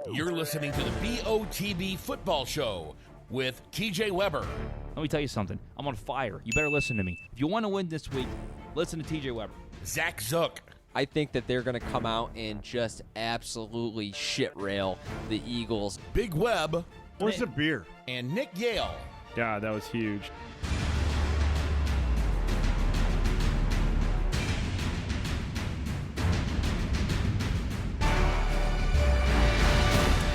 You're listening to the BOTB Football Show with TJ Weber. Let me tell you something. I'm on fire. You better listen to me. If you want to win this week, listen to TJ Weber. Zach Zook. I think that they're going to come out and just absolutely shit rail the Eagles. Big Web. Where's the beer? And Nick Yale. Yeah, that was huge.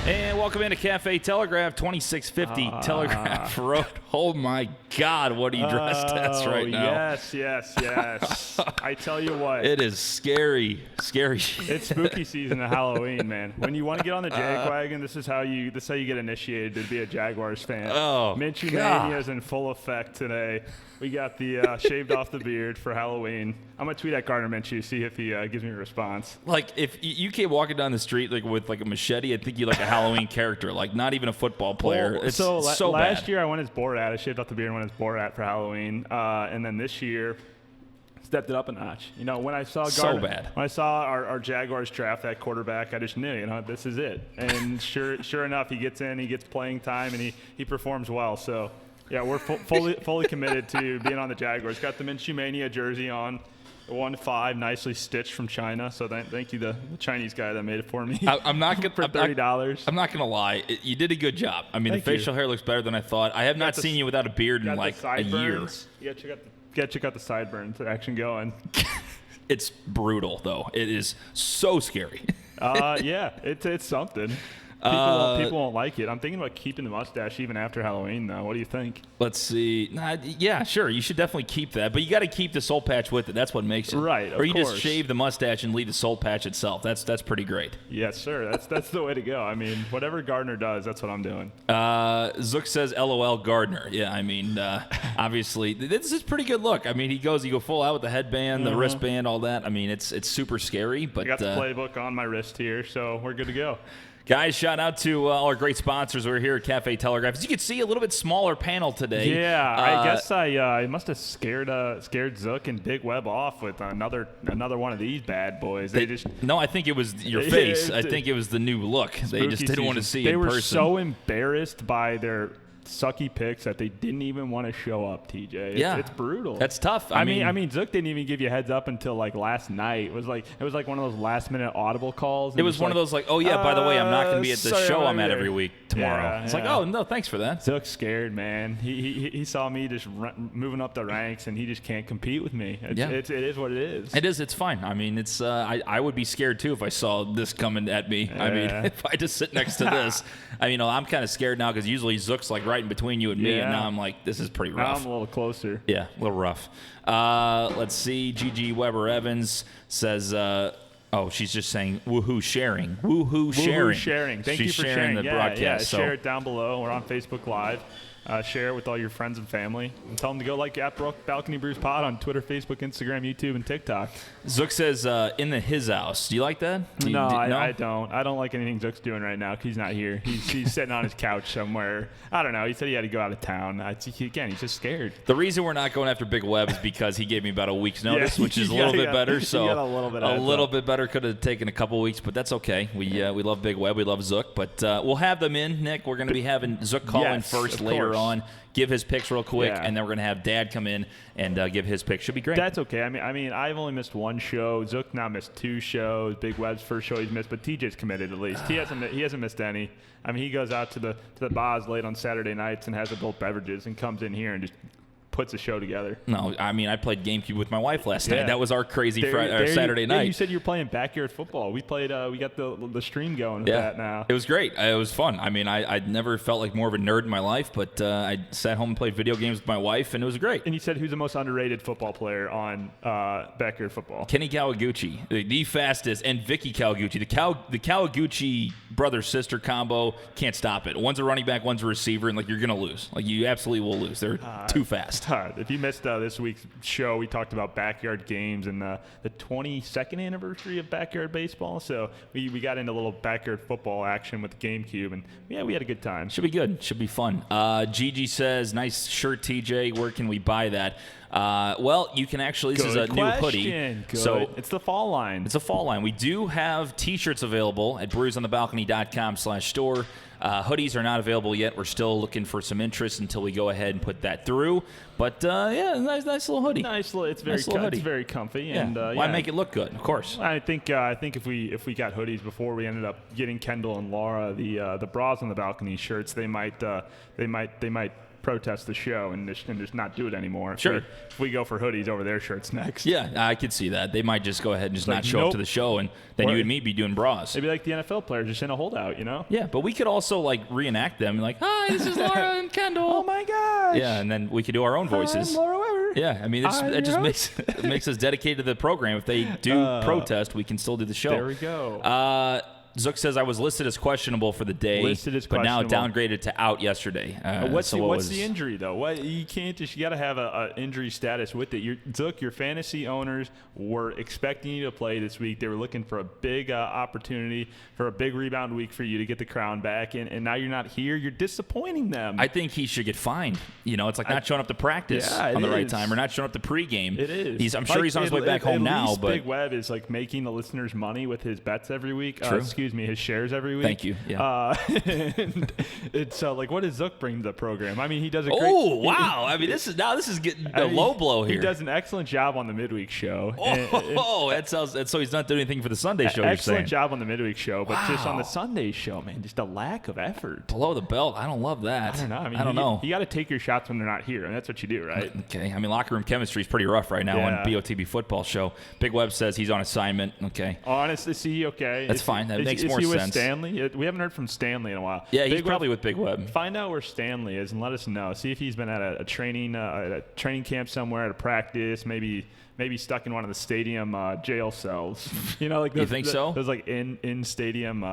And welcome into Cafe Telegraph, 2650 Telegraph Road. Oh, my God, what are you dressed as right now? Yes. I tell you what. It is scary shit. It's spooky season of Halloween, man. When you want to get on the Jagwagon, this is how you get initiated to be a Jaguars fan. Oh, Minshew God. Mania is in full effect today. We got the shaved off the beard for Halloween. I'm going to tweet at Gardner Minshew, see if he gives me a response. Like, if you came walking down the street with a machete, I think you're like a Halloween character, like not even a football player. Well, It's so so last bad. year I went as Borat. I shaved off the beard and went as Borat for Halloween. And then this year, stepped it up a notch. You know, when I saw So bad. When I saw our Jaguars draft that quarterback, I just knew, this is it. And sure enough, he gets in, he gets playing time, and he performs well. So, yeah, we're fully committed to being on the Jaguars. Got the Minshew Mania jersey on. 1-5, nicely stitched from China. So thank you, the Chinese guy that made it for me. I'm not gonna for $30. I'm not gonna lie. You did a good job. I mean, Thank the facial you. hair looks better than I thought. I have not seen you without a beard in Got like the a year. sideburns. You gotta check out the sideburns action going. It's brutal though. It is so scary. Yeah, it's something. People won't like it. I'm thinking about keeping the mustache even after Halloween, though. What do you think? Let's see. Yeah, sure. You should definitely keep that, but you got to keep the soul patch with it. That's what makes it. Right, of Or you just course. shave the mustache and leave the soul patch itself. That's pretty great. Yes, sir. That's the way to go. I mean, whatever Gardner does, that's what I'm doing. Zook says, "LOL, Gardner." Yeah, I mean, obviously, this is a pretty good look. I mean, you go full out with the headband, the wristband, all that. I mean, it's super scary, but I got the playbook on my wrist here, so we're good to go. guys, shout out to all our great sponsors. We're here at Cafe Telegraph. As you can see, a little bit smaller panel today. Yeah, I guess I must have scared Zook and Big Web off with another one of these bad boys. No, I think it was your face. I think it was the new look. They just didn't want to see They in were person. so embarrassed by their sucky picks that they didn't even want to show up, TJ. It's brutal. That's tough. I mean, Zook didn't even give you a heads up until like last night. It was like one of those last minute audible calls. It was one of those like, oh yeah, by the way, I'm not going to be at the sorry, show I'm I'm at there. every week tomorrow. Yeah, it's like, yeah. oh no, thanks for that. Zook's scared, man. He saw me just moving up the ranks, and he just can't compete with me. It is what it is. It is. It's fine. I mean, it's. I would be scared too if I saw this coming at me. I mean, Yeah. if I just sit next to this, I mean, I'm kind of scared now because usually Zook's like right in between you and me, and Yeah. now I'm like, this is pretty Now rough. I'm a little closer. Yeah, a little rough. Let's see. Gigi Weber Evans says. She's just saying woohoo sharing. Woohoo sharing. Woohoo sharing. Thank She's you for sharing the yeah, broadcast. Yeah, so. share it down below. We're on Facebook Live. Share it with all your friends and family. And tell them to go like at Balcony Brews Pod on Twitter, Facebook, Instagram, YouTube, and TikTok. Zook says in his house. Do you like that? I don't. I don't like anything Zook's doing right now because he's not here. He's sitting on his couch somewhere. I don't know. He said he had to go out of town. He's just scared. The reason we're not going after Big Web is because he gave me about a week's notice, Yeah, which is a you little got- bit better. you So got a little bit better. Could have taken a couple weeks, but that's okay. We love Big Web. We love Zook, but we'll have them in. Nick, we're going to be having Zook call in Yes, first of later course. on. Give his picks real quick, Yeah. and then we're going to have Dad come in and give his picks. Should be great. That's okay. I mean, I've only missed one show. Zook now missed 2 shows. Big Web's first show he's missed, but TJ's committed at least. He hasn't missed any. I mean, he goes out to the bars late on Saturday nights and has adult beverages and comes in here and just puts a show together. No, I mean, I played GameCube with my wife last night. Yeah. That was our crazy There Saturday you, night. You said you were playing backyard football. We played. We got the stream going with that now. It was great. It was fun. I mean, I'd never felt like more of a nerd in my life, but I sat home and played video games with my wife, and it was great. And you said who's the most underrated football player on backyard football? Kenny Kawaguchi, the fastest, and Vicky Kawaguchi. The Kawaguchi brother-sister combo, can't stop it. One's a running back, one's a receiver, and like you're going to lose. Like you absolutely will lose. They're too fast. If you missed this week's show, we talked about backyard games and the 22nd anniversary of backyard baseball. So we got into a little backyard football action with the GameCube, and yeah, we had a good time. Should be good. Should be fun. Gigi says, nice shirt, TJ. Where can we buy that? Well, you can actually, this is a new hoodie. Good. So it's the fall line. it's a fall line. We do have T-shirts available at brewsonthebalcony.com/store. Hoodies are not available yet. We're still looking for some interest until we go ahead and put that through. But yeah, nice little hoodie. It's very Nice little hoodie. it's very comfy. Yeah. And Why yeah. make it look good? Of course. I think if we got hoodies before we ended up getting Kendall and Laura the Bras on the Balcony shirts, they might protest the show and just not do it anymore. Sure. If we go for hoodies over their shirts next. Yeah, I could see that. They might just go ahead and just not like, show up nope. to the show, and then Or- you and me be doing bras. Maybe like the NFL players just in a holdout, you know? Yeah, but we could also like reenact them, like, "Hi, this is Laura and Kendall." Oh my gosh. Yeah, and then we could do our own voices. I'm Laura Weber. Yeah, I mean, it just makes us dedicated to the program. If they do protest, we can still do the show. There we go. Zook says I was listed as questionable for the day, Listed as but now questionable. downgraded to out yesterday. What's so the, what what's was- the injury though? What you got to have a injury status with it. Zook, your fantasy owners were expecting you to play this week. They were looking for a big opportunity for a big rebound week for you to get the crown back, and now you're not here. You're disappointing them. I think he should get fined. You know, it's like not showing up to practice Yeah, on the it right is. time or not showing up to pregame. It is. I'm sure he's on his way back home at now, least but Big Web is like making the listeners money with his bets every week. True. His shares every week. Thank you. Yeah. And it's like, what does Zook bring to the program? I mean, he does a great. Oh wow! I mean, this is getting a low blow here. He does an excellent job on the midweek show. Oh, that sounds. So he's not doing anything for the Sunday show. You're saying Excellent job on the midweek show, but just on the Wow. Sunday show, man, just a lack of effort. below the belt. I don't love that. I don't know. I mean, I don't know. You got to take your shots when they're not here, and that's what you do, right? Okay, I mean, locker room chemistry is pretty rough right now Yeah. on BOTB football show. Big Web says he's on assignment. Okay. Honestly, is he okay? That's fine. That makes more Is he with sense. Stanley? We haven't heard from Stanley in a while. Yeah, he's Big Web- probably with Big Web. Find out where Stanley is and let us know. See if he's been at a training camp somewhere, at a practice, maybe stuck in one of the stadium jail cells. You know, like You those, think so? Those like in stadium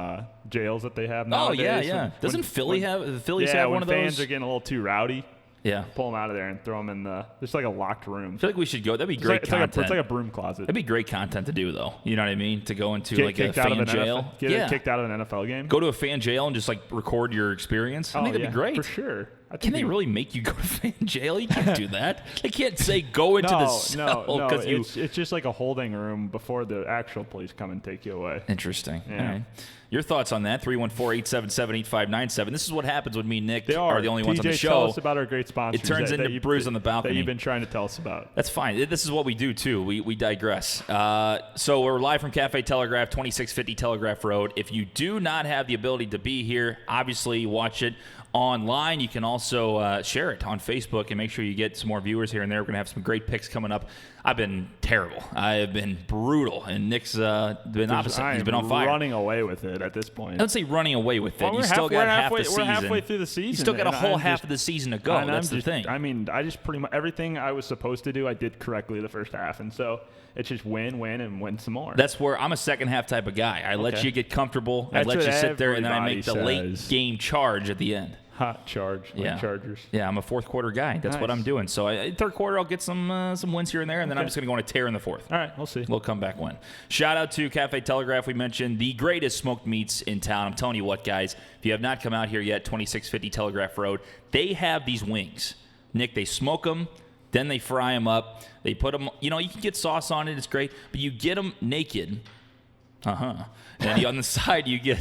jails that they have Oh nowadays. yeah, yeah. Doesn't Philly have the Phillies have one of when those? fans are getting a little too rowdy, Yeah. pull them out of there and throw them in just like a locked room. I feel like we should go. That'd be It's great like, content. it's like a broom closet. That'd be great content to do, though. You know what I mean? To go into Get like a kicked out of fan an jail. NFL, get Yeah. kicked out of an NFL game. Go to a fan jail and just like record your experience. I think that'd be great. for sure. I Can think they we- really make you go to fan jail? You can't do that. They can't say go into the cell no. because you. It's just like a holding room before the actual police come and take you away. Interesting. Yeah. All right. Your thoughts on that? 314-877-8597. This is what happens when me and Nick They are the only ones on the TJ, show. Tell us about our great sponsors. It turns into Brews on the Balcony. That you've been trying to tell us about. That's fine. This is what we do, too. We digress. So we're live from Cafe Telegraph, 2650 Telegraph Road. If you do not have the ability to be here, obviously watch it online. You can also share it on Facebook and make sure you get some more viewers here and there. We're going to have some great picks coming up. I've been terrible. I have been brutal. And Nick's been opposite. He's been on fire. Running away with it at this point. I don't say running away with it. Well, You we're still half- got we're half halfway- the we're season. halfway through the season, You still got a and whole I'm half just- of the season to go. And That's I'm the thing. I mean, I just pretty much everything I was supposed to do, I did correctly the first half, and so it's just win, and win some more. That's where I'm a second half type of guy. I let Okay. you get comfortable. I That's let what you sit there, and then I make the everybody late says. game charge at the end. Hot charge, like Yeah. Chargers. Yeah, I'm a fourth quarter guy. That's what Nice. I'm doing. So third quarter, I'll get some wins here and there, and then I'm Okay. just going to go on a tear in the fourth. All right, we'll see. We'll come back win. Shout out to Cafe Telegraph. We mentioned the greatest smoked meats in town. I'm telling you what, guys, if you have not come out here yet, 2650 Telegraph Road, they have these wings. Nick, they smoke them, then they fry them up. They put them, you can get sauce on it. It's great, but you get them naked. And on the side, you get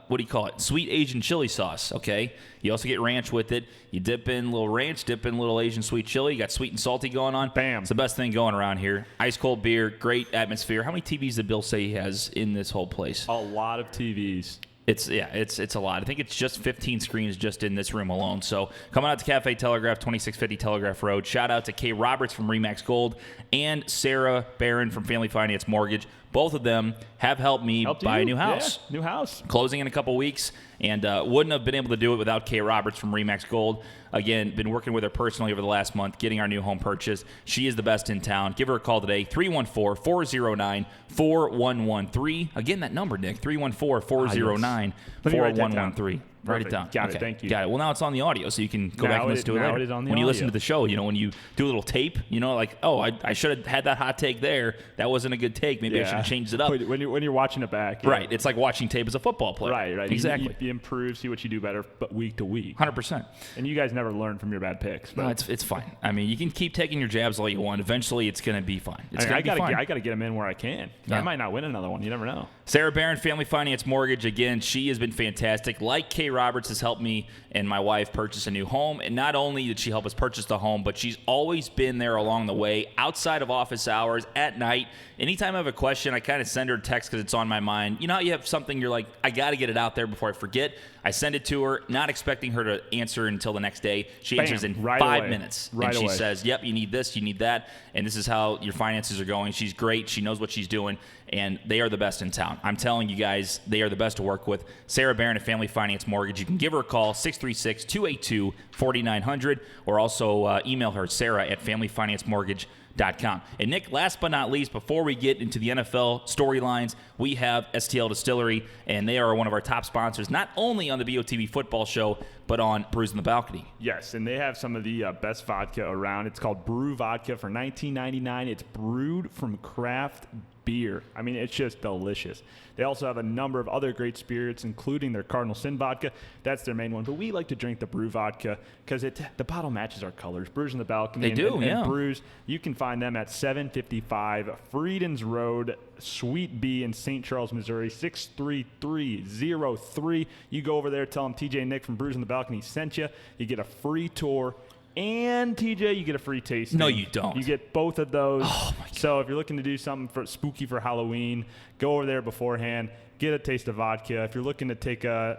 what do you call it? Sweet Asian chili sauce. Okay. You also get ranch with it. You dip in a little ranch, dip in a little Asian sweet chili. You got sweet and salty going on. Bam. It's the best thing going around here. Ice cold beer, great atmosphere. How many TVs did Bill say he has in this whole place? A lot of TVs. It's a lot. I think it's just 15 screens just in this room alone. So coming out to Cafe Telegraph, 2650 Telegraph Road. Shout out to Kay Roberts from Remax Gold and Sarah Barron from Family Finance Mortgage. Both of them have helped me buy a new house. Yeah, new house. Closing in a couple weeks, and wouldn't have been able to do it without Kay Roberts from Remax Gold. Again, been working with her personally over the last month, getting our new home purchased. She is the best in town. Give her a call today, 314-409-4113. Again, that number, Nick, 314-409-4113. Write it down. Got it. Thank you. Got it. Well, now it's on the audio, so you can go back and listen to it now later. it is on the when you listen audio. to the show, when you do a little tape, like, oh, I should have had that hot take there. That wasn't a good take. Maybe I should have changed it up. When you're watching it back. Yeah. Right. It's like watching tape as a football player. Right. Exactly. You improve, see what you do better, but week to week. 100%. And you guys never learn from your bad picks. But No, it's fine. I mean, you can keep taking your jabs all you want. Eventually, it's going to be fine. I got to get them in where I can. Yeah. I might not win another one. You never know. Sarah Barron, Family Finance Mortgage. Again, she has been fantastic. Like Kay Roberts has helped me and my wife purchase a new home. And not only did she help us purchase the home, but she's always been there along the way, outside of office hours, at night. Anytime I have a question, I kind of send her a text because it's on my mind. You know how you have something, you're like, I got to get it out there before I forget. I send it to her, not expecting her to answer until the next day. She answers in right 5 away. minutes. Right and she away. says, yep, you need this, you need that, and this is how your finances are going. She's great. She knows what she's doing, and they are the best in town. I'm telling you guys, they are the best to work with. Sarah Barron at Family Finance Mortgage. You can give her a call, 636-282-4900, or also email her, Sarah at familyfinancemortgage.com. And Nick, last but not least, before we get into the NFL storylines, we have STL Distillery, and they are one of our top sponsors, not only on the BOTB football show, but on Brews in the Balcony. Yes, and they have some of the best vodka around. It's called Brew Vodka for $19.99. It's brewed from craft beer. I mean, it's just delicious. They also have a number of other great spirits, including their Cardinal Sin vodka. That's their main one. But we like to drink the Brew Vodka because the bottle matches our colors. Brews in the Balcony. They do, yeah. And Brews, you can find them at 755 Friedens Road, Suite B in St. Charles, Missouri, 63303. You go over there, tell them TJ and Nick from Brews in the Balcony sent you. You get a free tour. And TJ, you get a free tasting. No, you don't. You get both of those. Oh, my God. So if you're looking to do something for spooky for Halloween, go over there beforehand. Get a taste of vodka. If you're looking to take your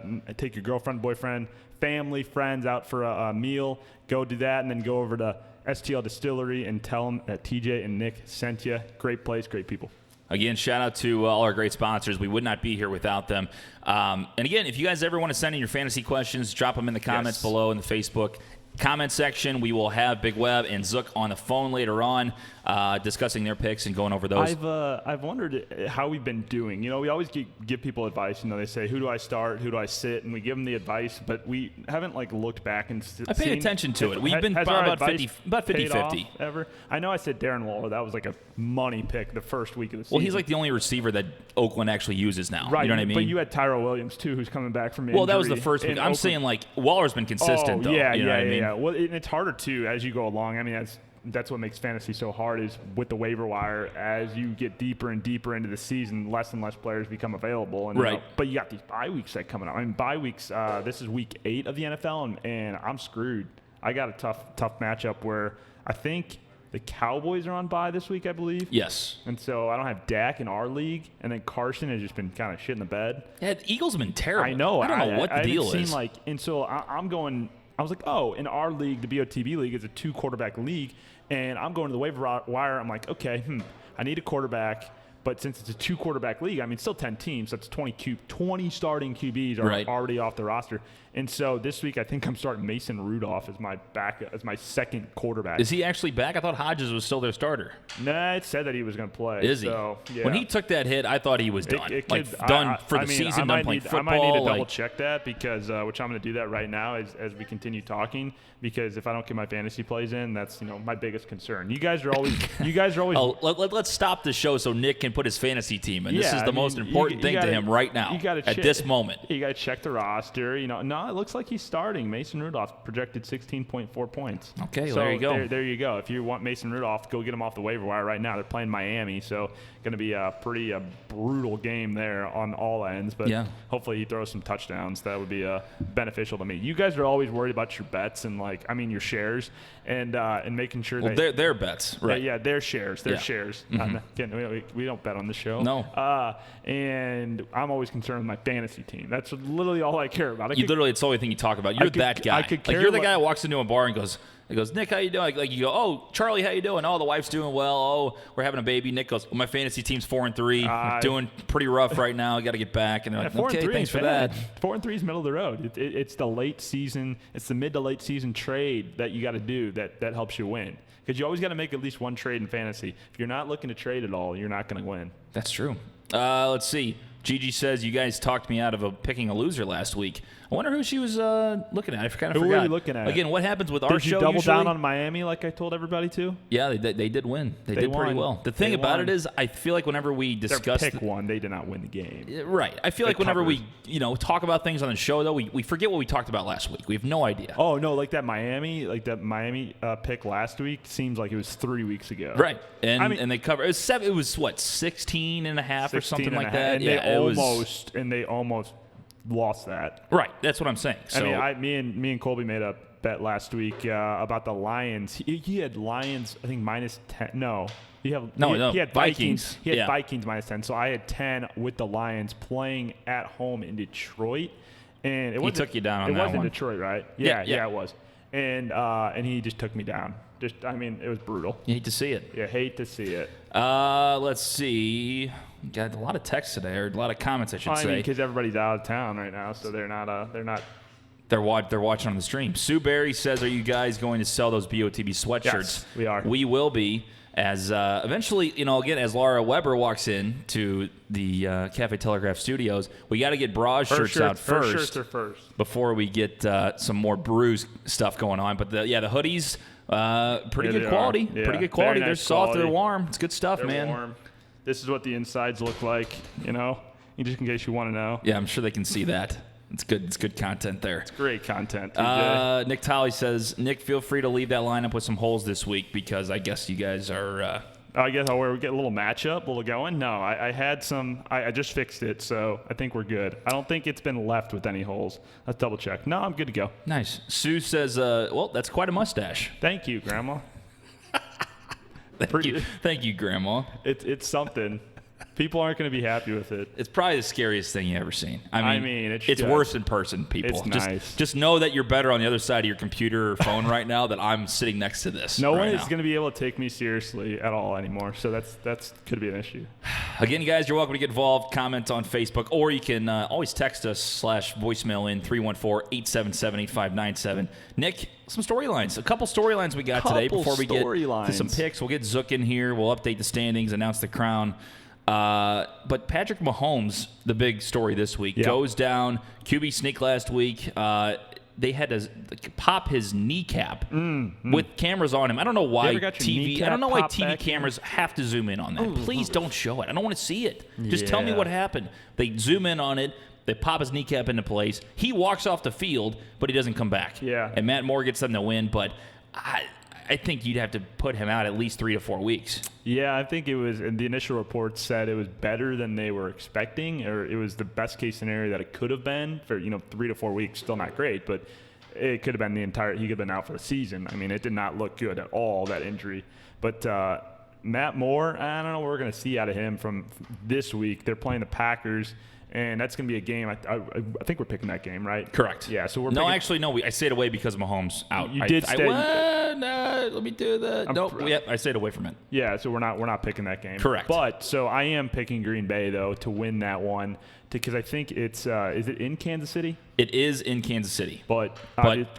girlfriend, boyfriend, family, friends out for a meal, go do that, and then go over to STL Distillery and tell them that TJ and Nick sent you. Great place, great people. Again, shout out to all our great sponsors. We would not be here without them. And again, if you guys ever want to send in your fantasy questions, drop them in the comments below in the Facebook comment section. We will have Big Web and Zook on the phone later on, discussing their picks and going over those. I've wondered how we've been doing. We always give people advice. They say, who do I start, who do I sit, and we give them the advice, but we haven't looked back and I paid attention to it. We've been about 50-50 ever. I know I said Darren Waller. That was like a money pick the first week of the season. Well, he's like the only receiver that Oakland actually uses now. Right. You know what I mean? But you had Tyrell Williams too, who's coming back from injury. Well, that was the first week. I'm saying Waller's been consistent though. Yeah, you know what I mean? Well, it's harder too as you go along. I mean, that's what makes fantasy so hard is with the waiver wire. As you get deeper and deeper into the season, less and less players become available. And, right. But you got these bye weeks that coming up. I mean, bye weeks. This is week 8 of the NFL, and I'm screwed. I got a tough matchup where I think the Cowboys are on bye this week, I believe. Yes. And so I don't have Dak in our league, and then Carson has just been kind of shit in the bed. Yeah, the Eagles have been terrible. I know. I don't know what the deal is. And so I'm going. I was like, oh, in our league, the BOTB league is a 2-quarterback league, and I'm going to the waiver wire. I'm like, okay, I need a quarterback. But since it's a 2-quarterback league, I mean, still 10 teams. That's 20 starting QBs are already off the roster. And so this week, I think I'm starting Mason Rudolph as my second quarterback. Is he actually back? I thought Hodges was still their starter. Nah, it said that he was going to play. Is he? So, yeah. When he took that hit, I thought he was done. Done for the season, done playing football. I might need to double check that because, which I'm going to do that right now as we continue talking. Because if I don't get my fantasy plays in, that's my biggest concern. You guys are always. Oh, let's stop the show so Nick can put his fantasy team in. This is the most important thing to him right now. At this moment. You got to check the roster. No, it looks like he's starting. Mason Rudolph projected 16.4 points. Okay, so there you go. There you go. If you want Mason Rudolph, go get him off the waiver wire right now. They're playing Miami, so going to be a pretty brutal game there on all ends. But hopefully he throws some touchdowns. That would be beneficial to me. You guys are always worried about your bets and your shares and making sure that they're bets, right? Yeah, their shares. Their shares. Mm-hmm. Again, we don't bet on the show. No. And I'm always concerned with my fantasy team. That's literally all I care about. It's the only thing you talk about. You're that guy. You're the guy that walks into a bar and goes, Nick, how you doing? Like you go, oh, Charlie, how you doing? Oh, the wife's doing well. Oh, we're having a baby. Nick goes, well, my fantasy team's 4-3, doing pretty rough right now. I got to get back. And they're like, okay, thanks for that. 4-3 is middle of the road. It's the late season. It's the mid to late season trade that you got to do that helps you win. Because you always got to make at least one trade in fantasy. If you're not looking to trade at all, you're not going to win. That's true. Let's see. Gigi says you guys talked me out of picking a loser last week. I wonder who she was looking at. I kind of Who forgot. were you looking at? Again, what happens with our Did you show double usually? down on Miami like I told everybody to? Yeah, they did win. They did pretty won. well. The thing They about won. it is, I feel like whenever we discuss Their pick one. They did not win the game. right, I feel They like whenever covered. we talk about things on the show, though, we forget what we talked about last week. We have no idea. Oh no, like that Miami pick last week seems like it was 3 weeks ago. Right, and I mean- and they covered. It was 7. It was what 16 and a half or 16 something and like a half, that. And Yeah, it was they almost lost that. right. That's what I'm saying. So I mean, me and Colby made a bet last week about the Lions. He had Lions, I think -10. No. He had Vikings. He had Yeah. Vikings -10. So I had 10 with the Lions playing at home in Detroit. And it wasn't, took you down on it that was in one. Detroit, right? Yeah, Yeah, yeah. it was. And he just took me down. It was brutal. you hate to see it. Yeah, hate to see it. Let's see. Got a lot of texts today, or a lot of comments, I should I mean, say. because everybody's out of town right now, so they're not. They're watching on the stream. Sue Barry says, "Are you guys going to sell those BOTB sweatshirts?" Yes, we are. We will be. As eventually, again, as Laura Weber walks in to the Cafe Telegraph Studios, we got to get Bras shirts out Her first shirts are first. before we get some more Brews stuff going on. But the hoodies, pretty Yeah, good they quality. are. Yeah, Pretty good quality. very They're nice soft. They're quality. warm. It's good stuff, They're man. warm. This is what the insides look like, just in case you want to know. Yeah, I'm sure they can see that. It's good. It's good content there. Great content, TJ. Nick Tolley says, Nick, feel free to leave that lineup with some holes this week because I guess you guys are. I guess where we get a little matchup, a little going. No, I had some. I just fixed it, so I think we're good. I don't think it's been left with any holes. Let's double check. No, I'm good to go. Nice. Sue says, well, that's quite a mustache. Thank you, Grandma. Thank you, Grandma. It's something. People aren't going to be happy with it. It's probably the scariest thing you've ever seen. I mean it's it's just- worse in person, people. it's nice. Just know that you're better on the other side of your computer or phone right now that I'm sitting next to this. No right one is now. going to be able to take me seriously at all anymore. So that's could be an issue. Again, guys, you're welcome to get involved. Comment on Facebook, or you can always text us / voicemail in 314-877-8597. Nick, some storylines. A couple storylines we got today Couple before we get to storylines. some picks. We'll get Zook in here. We'll update the standings, announce the crown. But Patrick Mahomes, the big story this week, Yeah. goes down. QB sneak last week. They had to pop his kneecap with cameras on him. I don't know why ever got your TV. I kneecap don't know why popped TV back in? cameras have to zoom in on that. Please don't show it. I don't want to see it. Just tell me Yeah. what happened. They zoom in on it. They pop his kneecap into place. He walks off the field, but he doesn't come back. Yeah. And Matt Moore gets them to win, but I think you'd have to put him out at least 3 to 4 weeks. Yeah, I think it was. And the initial reports said it was better than they were expecting, or it was the best case scenario that it could have been for 3 to 4 weeks. Still not great, but it could have been he could have been out for the season. I mean, it did not look good at all, that injury. But Matt Moore, I don't know what we're going to see out of him from this week. They're playing the Packers. And that's going to be a game. I think we're picking that game, right? Correct. Yeah. So we're No, picking, actually, no. I stayed away because Mahomes out. You did stay- Let me do that. No, I stayed away from it. Yeah. So we're not picking that game. Correct. But so I am picking Green Bay though to win that one because I think it's is it in Kansas City? It is in Kansas City. But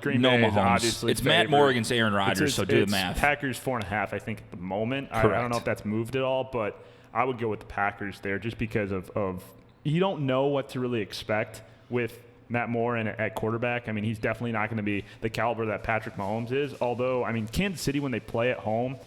Green no Bay is Mahomes. obviously It's Matt favored. Moore against Aaron Rodgers, so do the it's math. Packers 4.5, I think, at the moment. I Correct. don't know if that's moved at all, but I would go with the Packers there just because of you don't know what to really expect with Matt Moore at quarterback. I mean, he's definitely not going to be the caliber that Patrick Mahomes is. Although, I mean, Kansas City, when they play at home,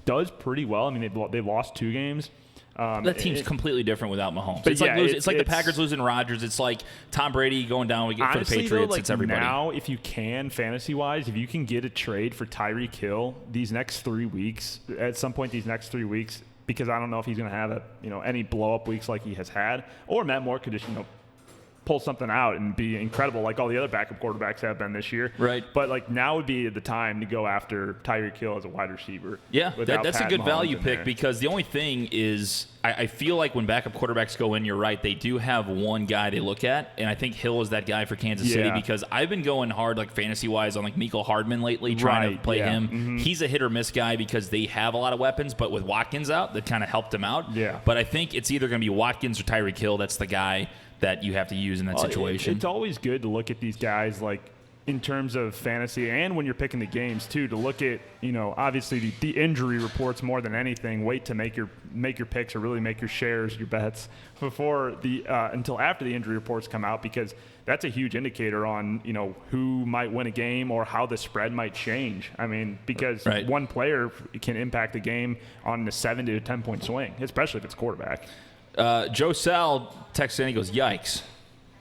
does pretty well. I mean, they lost 2 games. That team's completely different without Mahomes. But It's like yeah, it's like the Packers losing Rodgers. It's like Tom Brady going down for the honestly, Patriots. though, It's everybody. Now, if you can, fantasy-wise, if you can get a trade for Tyreek Hill these next 3 weeks, at some point these next 3 weeks, because I don't know if he's going to have any blow-up weeks like he has had, or Matt Moore could just pull something out and be incredible like all the other backup quarterbacks have been this year. Right. But now would be the time to go after Tyreek Hill as a wide receiver. Yeah, without that's a Pat good Mahomes value in pick there. because the only thing is I feel like when backup quarterbacks go in, you're right, they do have one guy they look at, and I think Hill is that guy for Kansas City Yeah. because I've been going hard like fantasy-wise on like Mecole Hardman lately, trying to Right, play yeah. him. Mm-hmm. He's a hit-or-miss guy because they have a lot of weapons, but with Watkins out, that kind of helped him out. Yeah. But I think it's either going to be Watkins or Tyreek Hill. That's the guy that you have to use in that situation. It's always good to look at these guys like in terms of fantasy and when you're picking the games too, to look at, obviously the injury reports more than anything. Wait to make your picks or really make your shares, your bets before until after the injury reports come out, because that's a huge indicator on, who might win a game or how the spread might change. I mean, because one player can impact the game on the 7 to 10 point swing, especially if it's quarterback. Joe Sal texts in, he goes, yikes.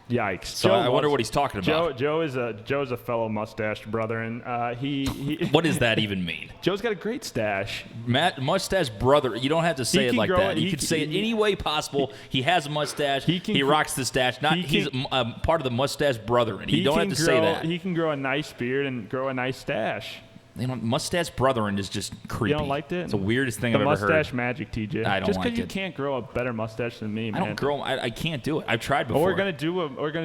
Yikes! So I wonder what he's talking about. Joe's a fellow mustached brother, and he What does that even mean? Joe's got a great stash. Mustache brother. You don't have to say it like that. You can say it any way possible. He has a mustache. He rocks the stash. He's part of the mustache brother, and you don't have to say that. He can grow a nice beard and grow a nice stash. Mustache brothering is just creepy. You don't like it? It's the weirdest thing I've ever heard. The mustache magic, TJ. I don't just like because it. you can't grow a better mustache than me, man. I don't grow. I can't do it. I've tried before. We're gonna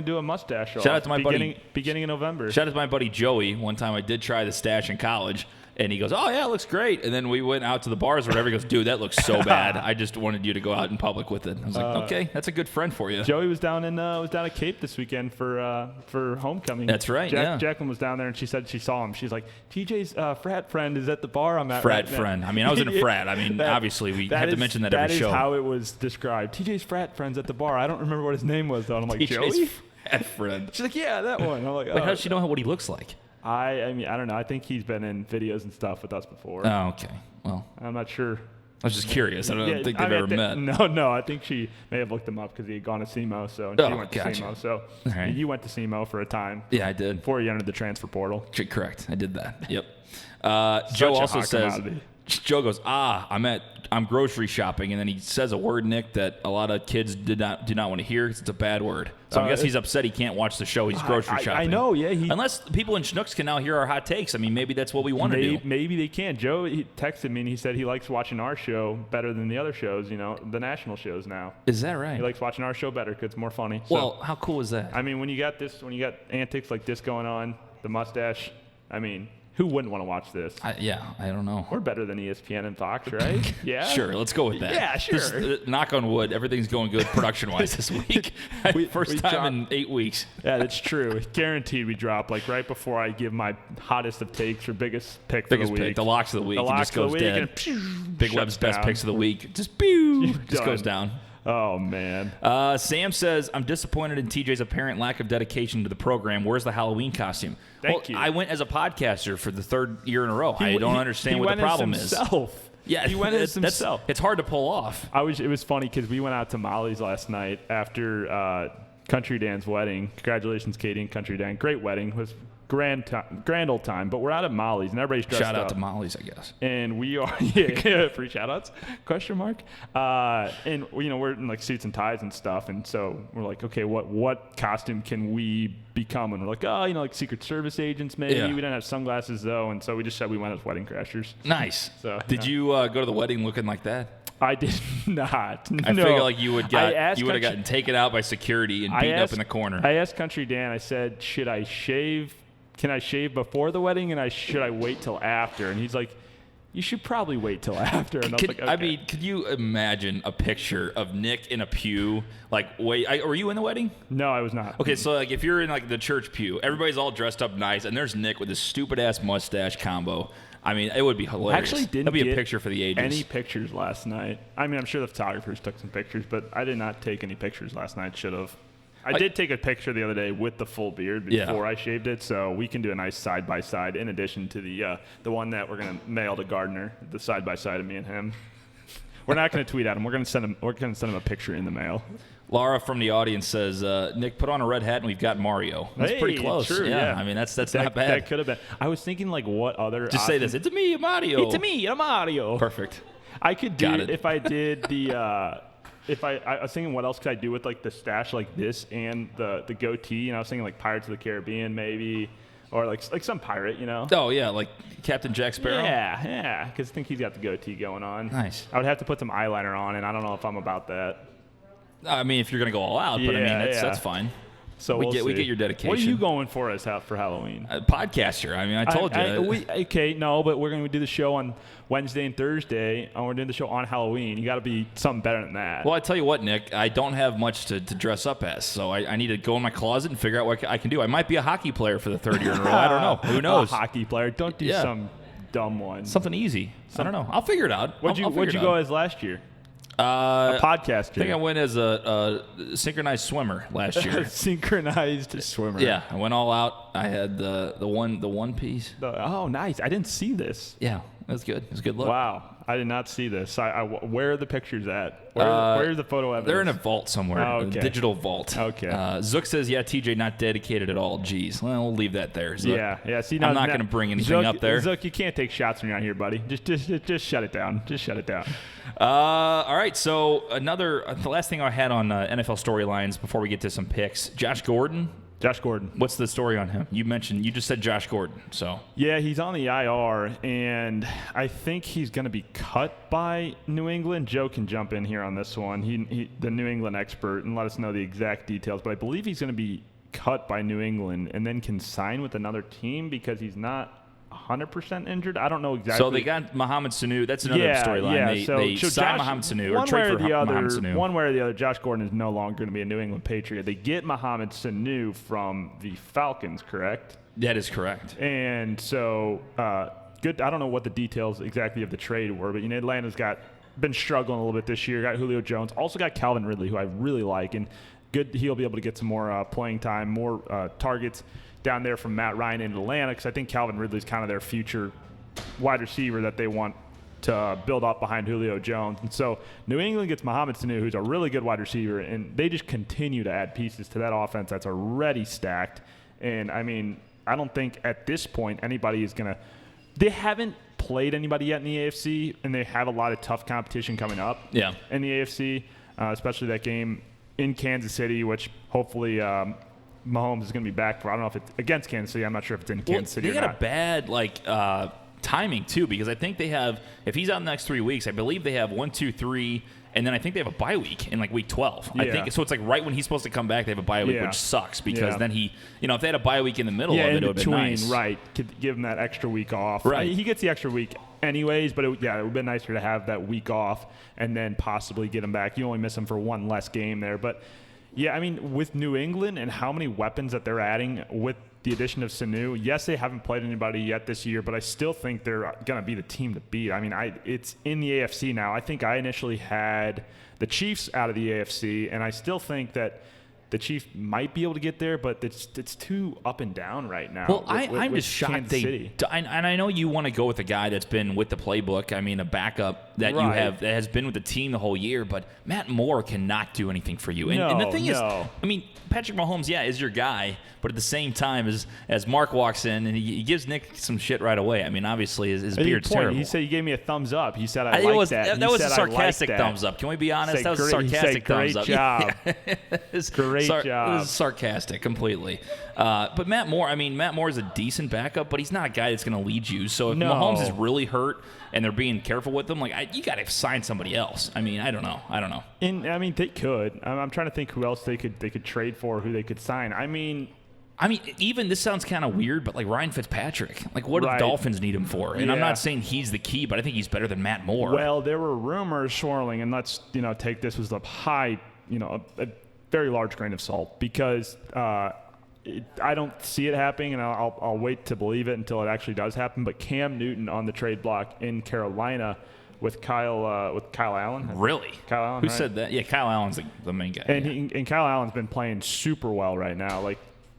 do a mustache. Shout out to my buddy. Beginning of November. Shout out to my buddy Joey. One time I did try the stash in college. And he goes, oh, yeah, it looks great. And then we went out to the bars or whatever. He goes, dude, that looks so bad. I just wanted you to go out in public with it. I was like, okay, that's a good friend for you. Joey was down at Cape this weekend for homecoming. That's right, Jacqueline was down there, and she said she saw him. She's like, TJ's frat friend is at the bar I'm at Frat right friend. now. I mean, I was in a frat. I mean, obviously, we have to mention that every show. That is how it was described. TJ's frat friend's at the bar. I don't remember what his name was, though. And I'm like, TJ's Joey? frat friend. She's like, yeah, that one. I'm like, Wait, how does she know what he looks like? I mean, I don't know. I think he's been in videos and stuff with us before. Oh, okay. Well, I'm not sure. I was just curious. I don't think they've ever met. No. I think she may have looked him up because he had gone to SEMO, and she went to SEMO. So you went to SEMO for a time. Yeah, I did. Before you entered the transfer portal. Correct. I did that. Yep. Joe also says, Joe goes, I'm grocery shopping, and then he says a word, Nick, that a lot of kids do not want to hear because it's a bad word. So I guess he's upset he can't watch the show. He's grocery shopping. I know, yeah. Unless people in Schnooks can now hear our hot takes. I mean, maybe that's what we want to do. Maybe they can. Joe he texted me, and he said he likes watching our show better than the other shows, the national shows now. Is that right? He likes watching our show better because it's more funny. Well, how cool is that? I mean, when you got antics like this going on, the mustache, I mean, who wouldn't want to watch this? I don't know. We're better than ESPN and Fox, right? Yeah. Sure, let's go with that. Yeah, sure. Knock on wood, everything's going good production-wise this week. First time in 8 weeks. Yeah, that's true. Guaranteed we drop right before I give my hottest of takes or biggest pick for the week. Pick, the locks of the week. The locks just goes of the week dead. And Big Web's best picks of the week. Just goes down. Oh, man. Sam says, I'm disappointed in TJ's apparent lack of dedication to the program. Where's the Halloween costume? Thank you. I went as a podcaster for the third year in a row. I don't understand what the problem is. Yeah, he went as himself. It's hard to pull off. It was funny because we went out to Molly's last night after Country Dan's wedding. Congratulations, Katie and Country Dan. Great wedding. It was grand old time, but we're out at Molly's and everybody's dressed up. Shout out to Molly's, I guess. And we are free shout outs? Question mark. And we're in suits and ties and stuff, and so we're like, okay, what costume can we become? And we're like, Secret Service agents maybe. Yeah. We didn't have sunglasses though, and so we just said we went as wedding crashers. Nice. So did you go to the wedding looking like that? I did not. I figure you would have gotten taken out by security and beaten up in the corner. I asked Country Dan, I said, should I shave? Can I shave before the wedding, and should I wait till after? And he's like, you should probably wait till after. And I was like, okay. I mean, could you imagine a picture of Nick in a pew? Were you in the wedding? No, I was not. Okay, so if you're in the church pew, everybody's all dressed up nice, and there's Nick with this stupid ass mustache combo. I mean, it would be hilarious. Actually, that'd be a picture for the ages. Any pictures last night? I mean, I'm sure the photographers took some pictures, but I did not take any pictures last night. Should have. I did take a picture the other day with the full beard before I shaved it, so we can do a nice side-by-side in addition to the one that we're going to mail to Gardner, the side-by-side of me and him. We're not going to tweet at him. We're going to send him a picture in the mail. Laura from the audience says, Nick, put on a red hat and we've got Mario. That's pretty close. True, yeah. I mean, that's not bad. That could have been. I was thinking what other Just say this. It's me, Mario. It's me, Mario. Perfect. I could do it if I did the I was thinking, what else could I do with the stash like this and the goatee? And I was thinking Pirates of the Caribbean maybe, or like some pirate, Oh yeah, like Captain Jack Sparrow. Yeah, because I think he's got the goatee going on. Nice. I would have to put some eyeliner on, and I don't know if I'm about that. I mean, if you're gonna go all out, but I mean that's fine. So we we'll get your see. dedication. What are you going for for Halloween? Podcaster. I mean, I told you. Okay, no, but we're going to do the show on Wednesday and Thursday, and we're doing the show on Halloween. You got to be something better than that. Well, I tell you what, Nick, I don't have much to dress up as, so I need to go in my closet and figure out what I can do. I might be a hockey player for the third year in a row. I don't know. Who knows? A hockey player. Don't do some dumb one. Something easy. I don't know. I'll figure it out. What'd you go as last year? A podcaster. I think I went as a synchronized swimmer last year. Synchronized swimmer. Yeah, I went all out. I had the one piece. Oh, nice. I didn't see this. Yeah, it was good. It was a good look. Wow. I did not see this. Where are the pictures at? Where's the photo evidence? They're in a vault somewhere. Oh, okay. A digital vault. Okay. Zook says, yeah, TJ not dedicated at all. Jeez. Well, we'll leave that there, Zook. Yeah. See, I'm not going to bring anything up there. Zook, you can't take shots when you're out here, buddy. Just shut it down. Just shut it down. All right. So the last thing I had on NFL storylines before we get to some picks, Josh Gordon. What's the story on him? You just said Josh Gordon. So yeah, he's on the IR, and I think he's going to be cut by New England. Joe can jump in here on this one. He the New England expert, and let us know the exact details. But I believe he's going to be cut by New England and then can sign with another team because he's not 100% injured. I don't know exactly. So they got Mohamed Sanu. That's another storyline. Yeah, they signed Mohamed Sanu or trade for Mohamed Sanu. One way or the other, Josh Gordon is no longer going to be a New England Patriot. They get Mohamed Sanu from the Falcons, correct? That is correct. And so, good. I don't know what the details exactly of the trade were, but Atlanta's been struggling a little bit this year. Got Julio Jones. Also got Calvin Ridley, who I really like, and good. He'll be able to get some more playing time, more targets down there from Matt Ryan in Atlanta, because I think Calvin Ridley's kind of their future wide receiver that they want to build up behind Julio Jones. And so New England gets Mohamed Sanu, who's a really good wide receiver, and they just continue to add pieces to that offense that's already stacked. And, I mean, I don't think at this point anybody is going to – they haven't played anybody yet in the AFC, and they have a lot of tough competition coming up in the AFC, especially that game in Kansas City, which hopefully Mahomes is going to be back for. I don't know if it's against Kansas City. I'm not sure if it's in Kansas City or not. They got a bad timing too, because I think they have, if he's out in the next 3 weeks, I believe they have 1, 2, 3, and then I think they have a bye week in week 12. Yeah. I think so. It's right when he's supposed to come back, they have a bye week, which sucks because then he, if they had a bye week in the middle of it, it would have been nice. Right, could give him that extra week off. Right, he gets the extra week anyways, but it would have been nicer to have that week off and then possibly get him back. You only miss him for one less game there, but. Yeah, I mean, with New England and how many weapons that they're adding with the addition of Sanu, yes, they haven't played anybody yet this year, but I still think they're going to be the team to beat. I mean, it's in the AFC now. I think I initially had the Chiefs out of the AFC, and I still think that the Chiefs might be able to get there, but it's too up and down right now. Well, I'm just shocked and I know you want to go with a guy that's been with the playbook. I mean, a backup that you have that has been with the team the whole year, but Matt Moore cannot do anything for you. And the thing is, I mean, Patrick Mahomes, is your guy, but at the same time, as Mark walks in and he gives Nick some shit right away. I mean, obviously his beard's terrible. He said he gave me a thumbs up. He said I like that. That was a sarcastic thumbs up. Can we be honest? That was a sarcastic thumbs up. Great job. Great job. It was sarcastic completely. But Matt Moore is a decent backup, but he's not a guy that's going to lead you. So if Mahomes is really hurt and they're being careful with him, you got to sign somebody else. I mean, I don't know. And I mean, they could. I'm trying to think who else they could trade for, who they could sign. I mean, even this sounds kind of weird, but Ryan Fitzpatrick, what do the Dolphins need him for? And I'm not saying he's the key, but I think he's better than Matt Moore. Well, there were rumors swirling, and let's take this with a high, a very large grain of salt, because I don't see it happening, and I'll wait to believe it until it actually does happen. But Cam Newton on the trade block in Carolina with Kyle Allen. Really? Kyle Allen. Who said that? Yeah, Kyle Allen's the main guy. And and Kyle Allen's been playing super well right now.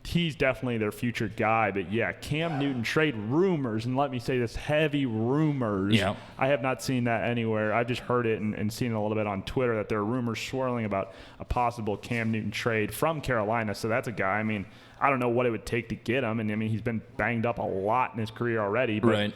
He's definitely their future guy. But Cam Newton trade rumors, and let me say this, heavy rumors. Yeah. I have not seen that anywhere. I've just heard it and seen it a little bit on Twitter that there are rumors swirling about a possible Cam Newton trade from Carolina. So that's a guy. I mean, I don't know what it would take to get him. And I mean, he's been banged up a lot in his career already. But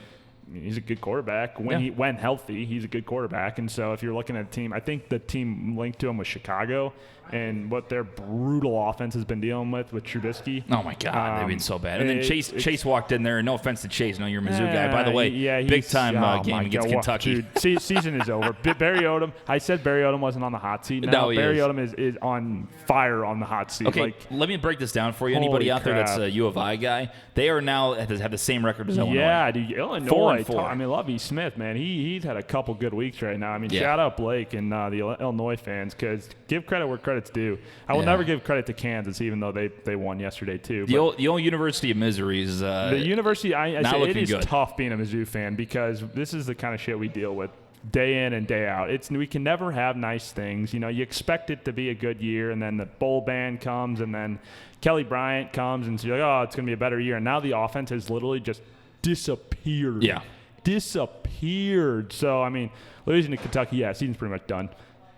he's a good quarterback. When healthy, he's a good quarterback. And so if you're looking at a team, I think the team linked to him was Chicago, and what their brutal offense has been dealing with Trubisky. Oh my God, they've been so bad. And then Chase walked in there, and no offense to Chase, no, you're a Mizzou guy. By the way, big time game against Kentucky. Dude, season is over. Barry Odom. I said Barry Odom wasn't on the hot seat. No, Barry Odom is on fire on the hot seat. Okay, let me break this down for you. Anybody out there that's a U of I guy, they are now have the same record as Illinois. Yeah, dude, Illinois. 4-4. I mean, Lovie Smith, man, he's had a couple good weeks right now. I mean, shout out Blake and the Illinois fans, because give credit where credit's due. I will never give credit to Kansas, even though they won yesterday too. The old University of Missouri is the University. I say it is good. Tough being a Mizzou fan, because this is the kind of shit we deal with day in and day out. We can never have nice things. You expect it to be a good year, and then the bowl ban comes, and then Kelly Bryant comes, and so you're like, oh, it's going to be a better year. And now the offense has literally just disappeared. Yeah. Disappeared. So, I mean, losing to Kentucky, season's pretty much done.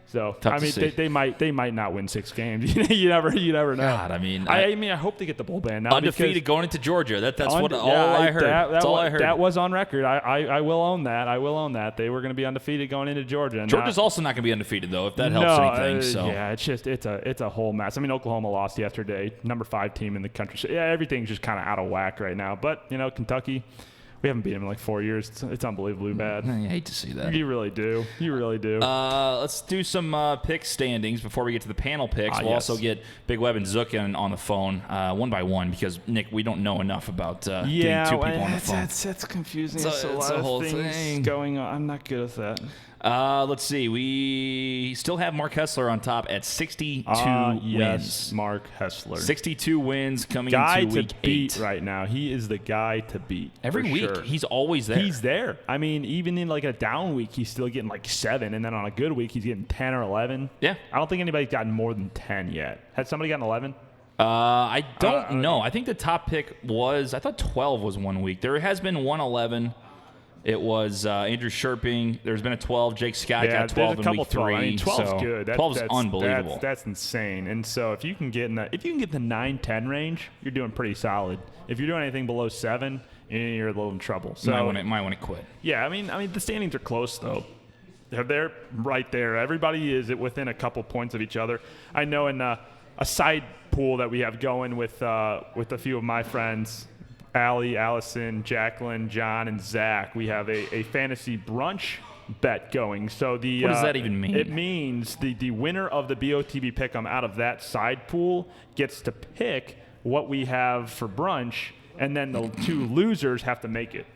So, Tough I mean, to see. they might not win 6 games. you never know. God, I mean, I hope they get the bowl ban now. Undefeated going into Georgia. That's what I heard. That's all I heard. That was on record. I will own that. They were going to be undefeated going into Georgia. Georgia's also not going to be undefeated though, if that helps anything. So yeah, it's a whole mess. I mean, Oklahoma lost yesterday, number 5 team in the country. So yeah, everything's just kind of out of whack right now. But Kentucky, we haven't beat them in like 4 years. It's unbelievably bad. I hate to see that. You really do. Let's do some pick standings before we get to the panel picks. We'll also get Big Web and Zook on the phone one by one, because, Nick, we don't know enough about getting 2 people on the phone. That's confusing. It's a lot whole of things thing going on. I'm not good at that. Let's see. We still have Mark Hessler on top at 62 wins. Yes, Mark Hessler. 62 wins coming guy into week to beat 8. right now. He is the guy to beat. Every week, sure. he's always there. He's there. I mean, even in like a down week, he's still getting like 7, and then on a good week, he's getting 10 or 11. Yeah. I don't think anybody's gotten more than 10 yet. Has somebody gotten 11? I don't know. I think the top pick was, I thought 12 was one week. There has been one 11. It was Andrew Sherping. There's been a 12. Jake Scott got 12 in week 3. I mean, 12's good. 12's unbelievable. That's insane. And so if you can get the 9-10 range, you're doing pretty solid. If you're doing anything below 7, you're a little in trouble. So might want to quit. Yeah, I mean the standings are close though. They're right there. Everybody is within a couple points of each other. I know in a side pool that we have going with a few of my friends, Allie, Allison, Jacqueline, John, and Zach, we have a fantasy brunch bet going. So what does that even mean? It means the winner of the BOTB Pick'em out of that side pool gets to pick what we have for brunch, and then the 2 losers have to make it.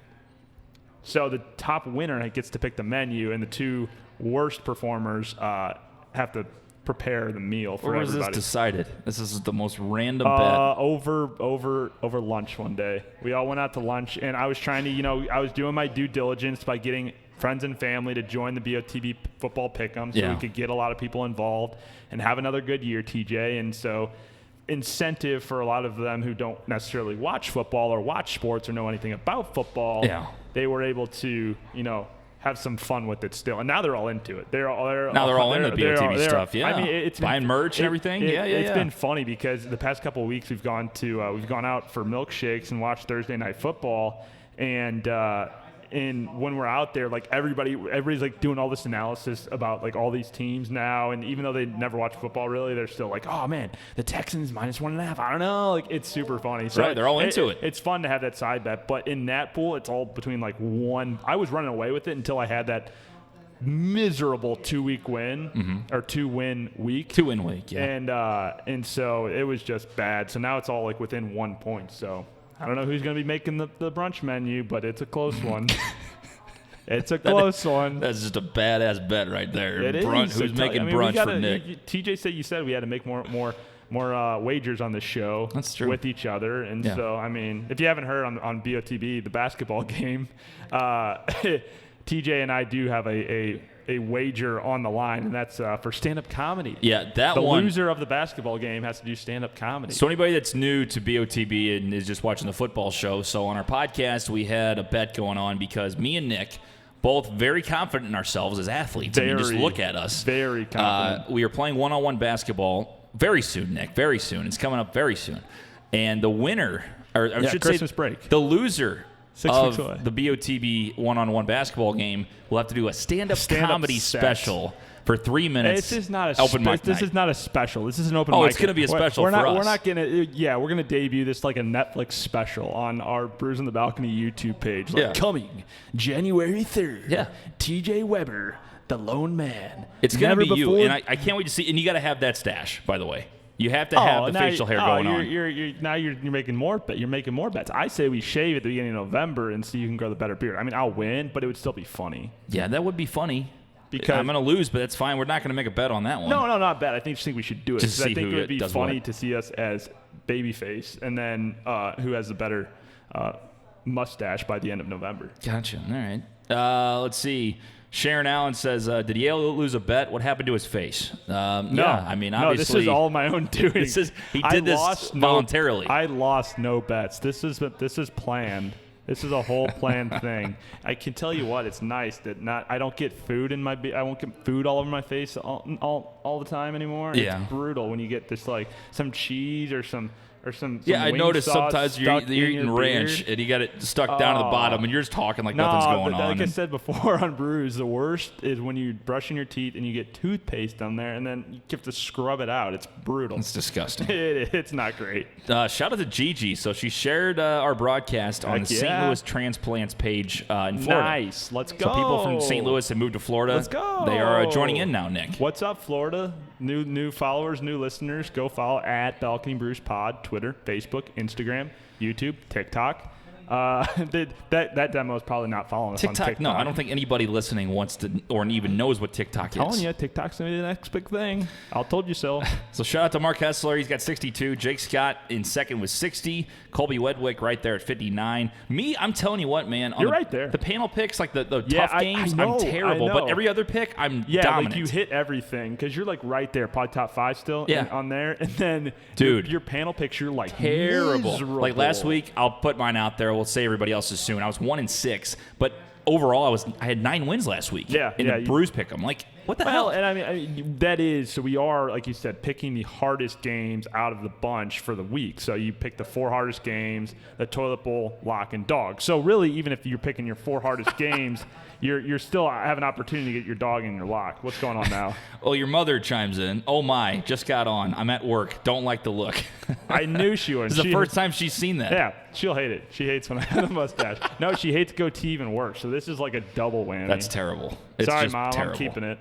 So the top winner gets to pick the menu, and the 2 worst performers have to prepare the meal for everybody. Where was this decided? This is the most random bet. Over lunch one day. We all went out to lunch, and I was trying to, I was doing my due diligence by getting friends and family to join the BOTB football pick'em, so we could get a lot of people involved and have another good year, TJ. And so incentive for a lot of them who don't necessarily watch football or watch sports or know anything about football. Yeah. They were able to, have some fun with it still, and now they're all into it. They're all into the BOTB stuff. Yeah, I mean, it's buying been, merch and everything. It's been funny because the past couple of weeks we've gone out for milkshakes and watched Thursday Night Football, and when we're out there, like everybody's like doing all this analysis about like all these teams now, and even though they never watch football really, they're still like, oh man, the Texans -1.5. I don't know, like it's super funny. So right, they're all into it. It's fun to have that side bet, but in that pool, it's all between like 1. I was running away with it until I had that miserable 2-week win or 2-win week. 2-win week, yeah. And so it was just bad. So now it's all like within 1 point. So I don't know who's going to be making the brunch menu, but it's a close one. It's a close one. That's just a badass bet right there. It is. Who's making brunch for Nick? TJ said we had to make more wagers on the show. That's true. With each other. And so, I mean, if you haven't heard on BOTB, the basketball game, TJ and I do have a wager on the line, and that's for stand-up comedy. Yeah, the loser of the basketball game has to do stand-up comedy. So anybody that's new to BOTB and is just watching the football show, so on our podcast, we had a bet going on because me and Nick, both very confident in ourselves as athletes. Just look at us. Very confident. We are playing one-on-one basketball very soon, Nick. Very soon. It's coming up very soon. And the winner, or I should Christmas say break. The loser 6 weeks away. of the BOTB one-on-one basketball game, we'll have to do a stand-up comedy set. special for 3 minutes. This is not a open mic This night. is not a special. This is an open Oh, mic. it's gonna be a special we're for not, us. We're not gonna. Yeah, we're gonna debut this like a Netflix special on our Brews on the Balcony YouTube page. Like, Yeah. coming January 3rd. Yeah. TJ Weber, the lone man. It's going to Never be you, before- and I can't wait to see. And you got to have that stash, by the way. You have to have the now facial hair going on. You're making more. You're making more bets. I say we shave at the beginning of November and see who can grow the better beard. I mean, I'll win, but it would still be funny. Yeah, that would be funny. Because I'm going to lose, but that's fine. We're not going to make a bet on that one. No, not bad. I think we should do it. Just 'Cause I see think who it would be does funny what. to see us as babyface, and then who has the better mustache by the end of November. Gotcha. All right. Let's see. Sharon Allen says, did Yale lose a bet? What happened to his face? Yeah, I mean, obviously. No, this is all my own doing. He did this voluntarily. I lost no bets. This is planned. This is a whole planned thing. I can tell you what, it's nice that I don't get food in my I won't get food all over my face all the time anymore. Yeah. It's brutal when you get this like some cheese or some Yeah, I wing noticed sauce sometimes you're stuck in eating your ranch beard. and you got it stuck down to the bottom and you're just talking like nothing's going but on. like I said before on Brews, the worst is when you're brushing your teeth and you get toothpaste on there and then you have to scrub it out. It's brutal. It's disgusting. It's not great. Shout out to Gigi. So she shared our broadcast on Heck the yeah. St. Louis Transplants page in Florida. Nice. Let's go. So people from St. Louis have moved to Florida. Let's go. They are joining in now, Nick. What's up, Florida? New followers, new listeners. Go follow at Balcony Brews Pod, Twitter, Facebook, Instagram, YouTube, TikTok. That demo is probably not following us on TikTok, TikTok. no, I don't think anybody listening wants to or even knows what TikTok is. I'm telling you, TikTok's going to be the next big thing. I told you so. So shout out to Mark Hessler. He's got 62. Jake Scott in second with 60. Colby Wedwick right there at 59. Me, I'm telling you what, man. You're right there. The panel picks, like the Yeah, tough games, I know, I'm terrible. I But know. every other pick, I'm Yeah, dominant. like you hit everything because you're like right there, probably top 5 still Yeah. on there. And then, Dude. your panel picks, you're like Terrible. miserable. Like last week, I'll put mine out there. We'll say everybody else's soon. I was 1-6, but overall, I had 9 wins last week. Yeah, in yeah, the Brews pick 'em. Like, what the Well, hell? and I mean, that is, so we are, like you said, picking the hardest games out of the bunch for the week. So you pick the 4 hardest games, the toilet bowl, lock, and dog. So really, even if you're picking your 4 hardest games, you're still have an opportunity to get your dog in your lock. What's going on now? Well, your mother chimes in. Oh my, just got on. I'm at work. Don't like the look. I knew she would. This is the first time she's seen that. Yeah, she'll hate it. She hates when I have a mustache. No, she hates goatee even worse. So this is like a double whammy. That's terrible. It's Sorry, just Mom. terrible. I'm keeping it.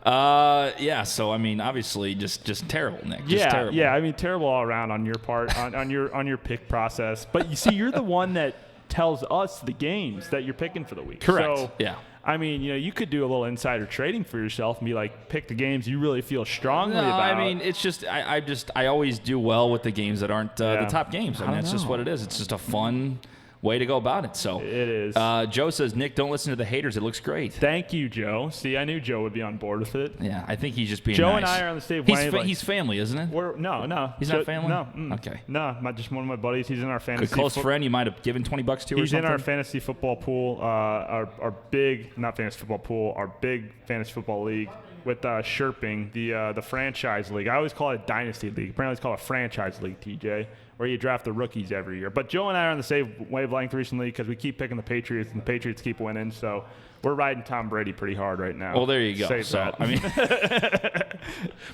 Yeah. So I mean, obviously, just terrible, Nick. Just Yeah, terrible. yeah. I mean, terrible all around on your part, on your pick process. But you see, you're the one that tells us the games that you're picking for the week. Correct. So, Yeah. I mean, you could do a little insider trading for yourself and be like, pick the games you really feel strongly No, about. I mean, it's just I always do well with the games that aren't the top games. I mean, don't that's just know. what it is. It's just a fun way to go about it. So It is. Joe says, Nick, don't listen to the haters. It looks great. Thank you, Joe. See, I knew Joe would be on board with it. Yeah, I think he's just being Joe nice. and I are on the same He's, wavelength. he's family, isn't it? No. He's Joe- not family? No. Okay. No, not just one of my buddies. He's in our A fantasy. close fo- friend you might have given $20 to or He's something? in our fantasy football pool, our big, not fantasy football pool, our big fantasy football league with Sherping, the franchise league. I always call it a dynasty league. Apparently it's called a franchise league, TJ, where you draft the rookies every year. But Joe and I are on the same wavelength recently because we keep picking the Patriots, and the Patriots keep winning. So we're riding Tom Brady pretty hard right now. Well, there you go. Save So, that. I mean,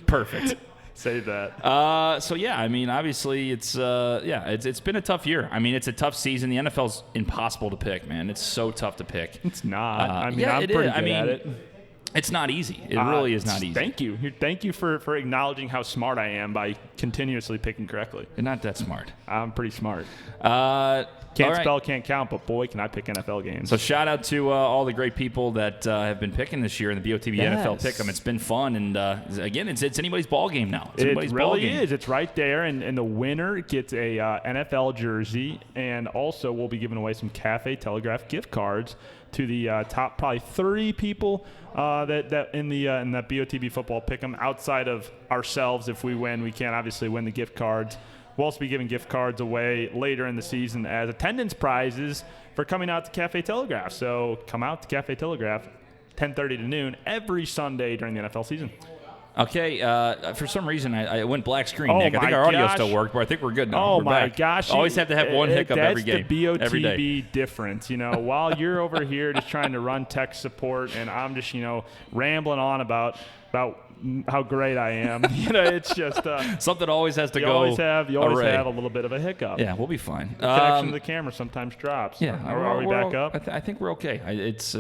perfect. Save that. So yeah, I mean, obviously it's been a tough year. I mean, it's a tough season. The NFL's impossible to pick, man. It's so tough to pick. It's not. I mean, yeah, I'm it pretty is. good I mean, at it. It's not easy. It really is not easy. Thank you. Thank you for acknowledging how smart I am by continuously picking correctly. You're not that smart. I'm pretty smart. Can't Can't spell, can't count, but boy, can I pick NFL games. So shout out to all the great people that have been picking this year in the BOTB NFL Pick'em. It's been fun, and again, it's anybody's ball game now. It's it anybody's ball really game. is. It's right there, and the winner gets a NFL jersey, and also we'll be giving away some Cafe Telegraph gift cards to the top probably 30 people that in that BOTB football pick'em. Outside of ourselves, if we win, we can't obviously win the gift cards. We'll also be giving gift cards away later in the season as attendance prizes for coming out to Cafe Telegraph. So come out to Cafe Telegraph, 10:30 to noon every Sunday during the NFL season. Okay, for some reason I went black screen, Oh Nick. I think my our audio gosh. still worked, but I think we're good now. Oh We're my back. gosh! Always have to have one hiccup every game, That's every the day. BOTB difference, While you're over here just trying to run tech support, and I'm just, rambling on about how great I am. It's just Something always has to you go. always have array. a little bit of a hiccup. Yeah, we'll be fine. Connection to the camera sometimes drops. Yeah, Are we back up? I think we're okay. It's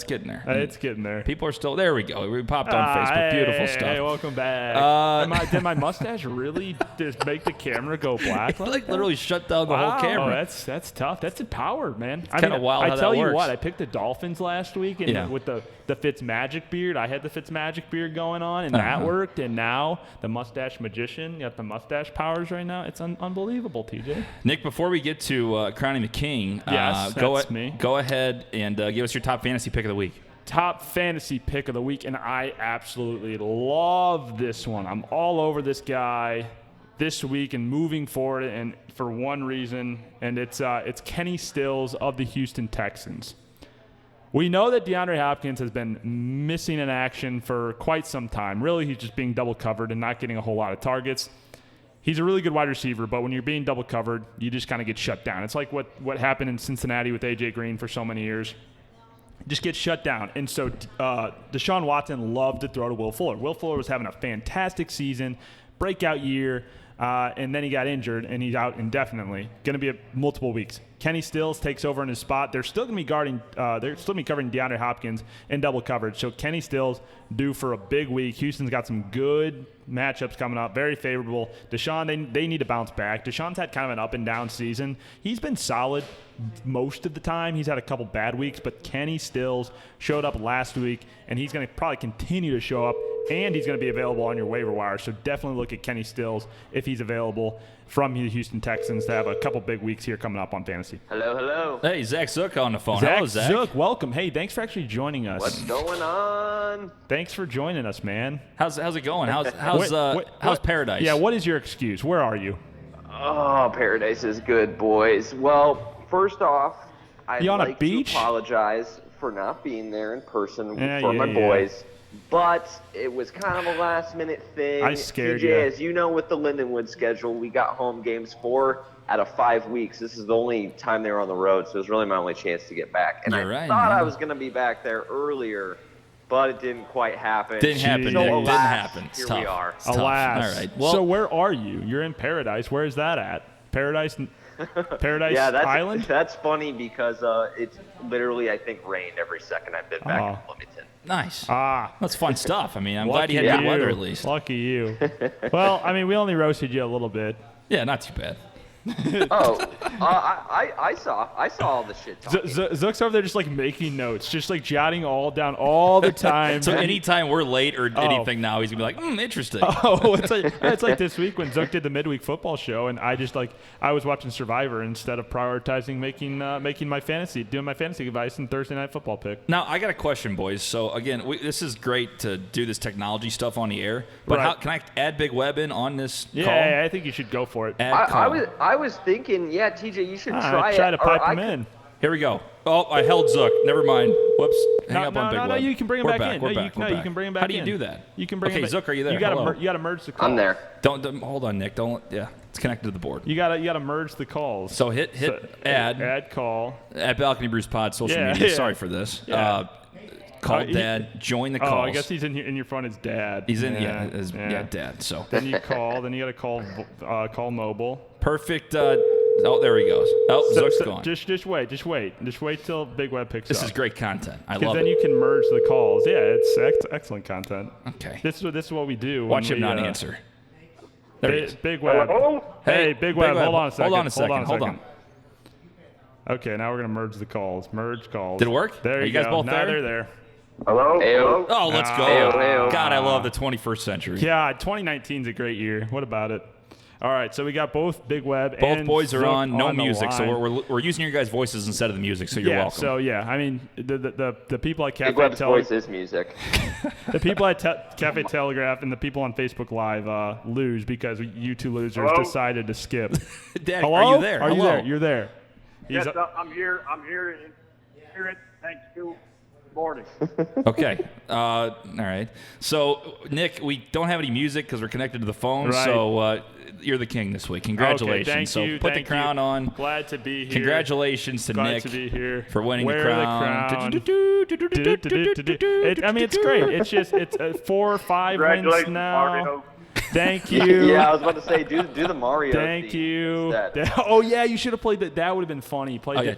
getting there. It's getting there. People are still. There we go. We popped on Facebook. Beautiful stuff. Hey, welcome back. Uh, Did my mustache really just make the camera go black? Like literally shut down the Wow, whole camera. that's tough. That's empowered, man. It's kinda wild I how tell that you works. what, I picked the Dolphins last week, and Yeah. with the Fitzmagic beard, I had the Fitzmagic beard going on, and that worked. And now the mustache magician got the mustache powers right now. It's unbelievable, TJ. Nick, before we get to crowning the king, Yes, that's me. Go ahead and give us your top fantasy pick of the week. Top fantasy pick of the week, and I absolutely love this one. I'm all over this guy this week and moving forward, and for one reason, and it's Kenny Stills of the Houston Texans. We know that DeAndre Hopkins has been missing in action for quite some time. Really, he's just being double covered and not getting a whole lot of targets. He's a really good wide receiver, but when you're being double covered, you just kind of get shut down. It's like what happened in Cincinnati with A.J. Green for so many years. Just get shut down. And so Deshaun Watson loved to throw to Will Fuller. Will Fuller was having a fantastic season, breakout year, and then he got injured, and he's out indefinitely. Going to be multiple weeks. Kenny Stills takes over in his spot. They're still going to be guarding. They're still going to be covering DeAndre Hopkins in double coverage. So Kenny Stills due for a big week. Houston's got some good matchups coming up, very favorable. Deshaun, they need to bounce back. Deshaun's had kind of an up and down season. He's been solid most of the time. He's had a couple bad weeks, but Kenny Stills showed up last week, and he's going to probably continue to show up, and he's going to be available on your waiver wire. So definitely look at Kenny Stills if he's available from the Houston Texans to have a couple big weeks here coming up on fantasy. Hello. Hey, Zach Zook on the phone. Zach Hello, Zach. Zook, welcome. Hey, thanks for actually joining us. What's going on? Thanks for joining us, man. How's it going? How's What- Paradise? Yeah, what is your excuse? Where are you? Oh, paradise is good, boys. Well, first off, I'd You on a like beach? to apologize for not being there in person Yeah, for my yeah. boys. But it was kind of a last-minute thing. I scared TJ, you. as you know, with the Lindenwood schedule, we got home games 4 out of 5 weeks. This is the only time they were on the road, so it was really my only chance to get back. And You're I right, thought man. I was going to be back there earlier, but it didn't quite happen. Didn't happen, So Nick. alas, Didn't happen. It's Here tough. we are. It's tough. Alas. All right. Well, so where are you? You're in Paradise. Where is that at? Paradise Yeah, Island? that's funny because it's literally, I think, rained every second I've been back Oh. in Bloomington. nice. Ah. That's fun stuff. I mean, I'm glad Lucky you had good you. weather at least. Lucky you. Well, I mean, we only roasted you a little bit. Yeah, not too bad. Oh, I saw all the shit talking. Zook's over there just like making notes, just like jotting all down all the time. So anytime we're late or anything now, he's gonna be like, interesting. Oh, it's like this week when Zook did the midweek football show, and I just I was watching Survivor instead of prioritizing making doing my fantasy advice and Thursday night football pick. Now I got a question, boys. So again, this is great to do this technology stuff on the air, but Right. how can I add Big Web in on this call? Yeah, I think you should go for it. Add call. I was thinking, yeah, TJ, you should try it. Try to or pipe I him could- in. Here we go. Oh, I held Zook. Never mind. Whoops. Hang up on Big no, Web. you can bring him We're back in. We're No, back. We're you back. can bring him back How do you in. do that? You can bring okay, him back. Zook, are you there? You gotta Hello. you gotta merge the calls. I'm there. Don't hold on, Nick. Don't. Yeah, it's connected to the board. You gotta merge the calls. So hit add call. at Balcony Brews Pod social Yeah, media. yeah. Sorry for this. Yeah. Call He- Dad. Join the Oh, calls. I guess he's in your phone as Dad. He's in. Yeah, Yeah, Dad. So Then you call. Then you gotta call mobile. perfect. Oh, there he goes. Oh, Zook's gone. Just wait. Just wait till Big Web picks This up. is great content. I Because love then it. you can merge the calls. Yeah, it's excellent content. Okay. This is what we do. Watch when him we, not answer. There he is. Big Web. Hey, Big Web. Hold on a second. Hold on a second. Hold on. Okay, now we're gonna merge the calls. Merge calls. Did it work? There Are you guys go. both Now there? they're there. Hello? Ayo. Oh, let's go. Ayo. God, I love the 21st century. Yeah, 2019 is a great year. What about it? All right, so we got both Big Web Both and boys are Zook on. No the music, so line. we're using your guys' voices instead of the music. So you're welcome. So yeah, I mean the people at Big Cafe Web's Telegraph, voice is music. the people at Cafe Telegraph, and the people on Facebook Live lose because you two losers decided to skip. Dad, Hello? are you there? Are you Hello. there? You're there. Yes, He's- I'm here. I'm here in spirit. Thanks to morning. Okay. All right. So, Nick, we don't have any music because we're connected to the phone. Right. So, you're the king this week. Congratulations. Okay, thank so, you, put thank the crown you. on. Glad to be here. Congratulations to Glad Nick to be here. for winning Wear the crown. I mean, it's great. It's just 4 or 5 wins Congratulations, now. Mario. Thank you. Yeah, I was about to say, do the Mario. Thank theme you. instead. Oh yeah, you should have played that. That would have been funny. Play Oh, yeah.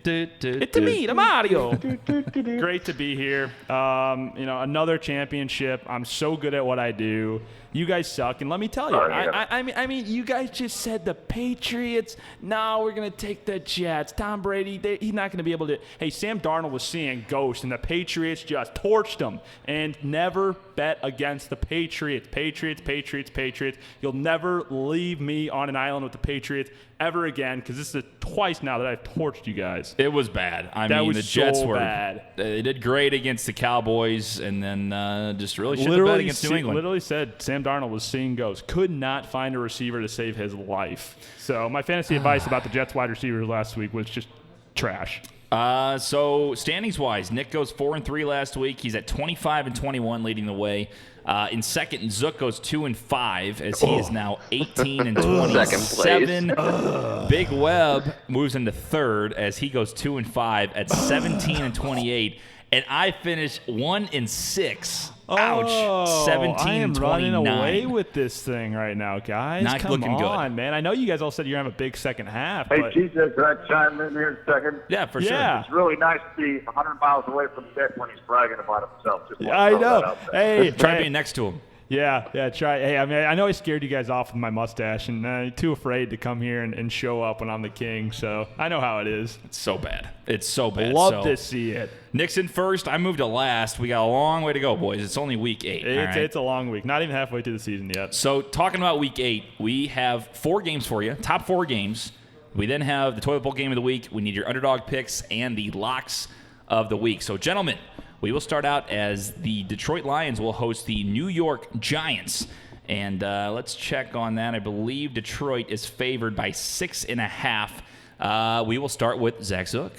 It's me, the Mario. Great to be here. Another championship. I'm so good at what I do. You guys suck, and let me tell you, I mean, you guys just said the Patriots. No, we're gonna take the Jets. Tom Brady, he's not gonna be able to. Hey, Sam Darnold was seeing ghosts, and the Patriots just torched him. And never bet against the Patriots. Patriots. You'll never leave me on an island with the Patriots ever again, because this is twice now that I've torched you guys. It was bad. I That mean, was the Jets so were bad. They did great against the Cowboys, and then just really shit the bed against New England. Literally said Sam Darnold was seeing ghosts. Could not find a receiver to save his life. So my fantasy advice about the Jets wide receivers last week was just trash. So standings wise, Nick goes 4-3 last week. He's at 25-21, leading the way. In second, Zook goes 2-5 as he is now 18-27. Big Webb moves into third as he goes 2-5 at 17-28, and I finish 1-6. Ouch! 17-29. I am running away with this thing right now, guys. Not Come looking on, good. man. I know you guys all said you're having a big second half. Hey, but TJ, can I chime in here a second? Yeah, for Yeah. It's really nice to be 100 miles away from Dick when he's bragging about himself. Just want to I throw that know. out there. sure. Hey, Try hey. being next to him. Yeah, try. Hey, I mean, I know I scared you guys off with my mustache, and too afraid to come here and show up when I'm the king. So I know how it is. It's so bad. It's so bad. Love So, to see it. Nick's in first. I moved to last. We got a long way to go, boys. It's only week 8. all right? It's a long week. Not even halfway through the season yet. So talking about week 8, we have 4 games for you, top 4 games. We then have the toilet bowl game of the week. We need your underdog picks and the locks of the week. So gentlemen, we will start out as the Detroit Lions will host the New York Giants. And let's check on that. I believe Detroit is favored by 6.5. We will start with Zach Zook.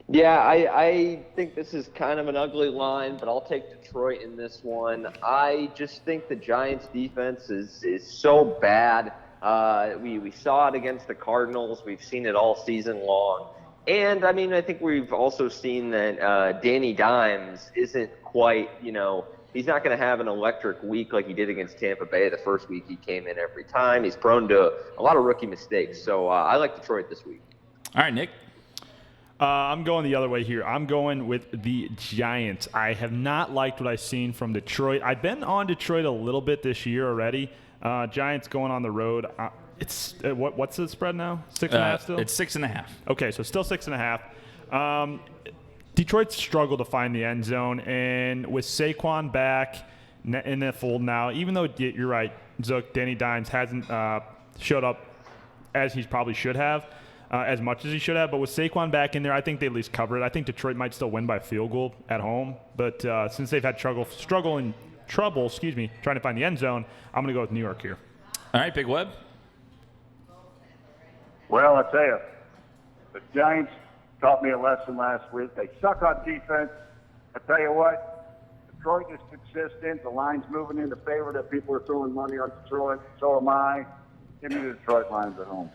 Yeah, I think this is kind of an ugly line, but I'll take Detroit in this one. I just think the Giants' defense is so bad. We saw it against the Cardinals. We've seen it all season long. And, I mean, I think we've also seen that Danny Dimes isn't quite, he's not going to have an electric week like he did against Tampa Bay. The first week he came in every time. He's prone to a lot of rookie mistakes. So I like Detroit this week. All right, Nick. I'm going the other way here. I'm going with the Giants. I have not liked what I've seen from Detroit. I've been on Detroit a little bit this year already. Giants going on the road. It's what's the spread now? 6.5 still? It's 6.5. Okay, so still 6.5. Detroit struggled to find the end zone, and with Saquon back in the fold now, even though you're right, Zook, Danny Dimes hasn't showed up as he probably should have, as much as he should have, but with Saquon back in there, I think they at least cover it. I think Detroit might still win by field goal at home, but since they've had trouble trying to find the end zone, I'm going to go with New York here. All right, Big Web. Well, I tell you, the Giants taught me a lesson last week. They suck on defense. I tell you what, Detroit is consistent. The line's moving in the favor that people are throwing money on Detroit. So am I. Give me the Detroit Lions at home.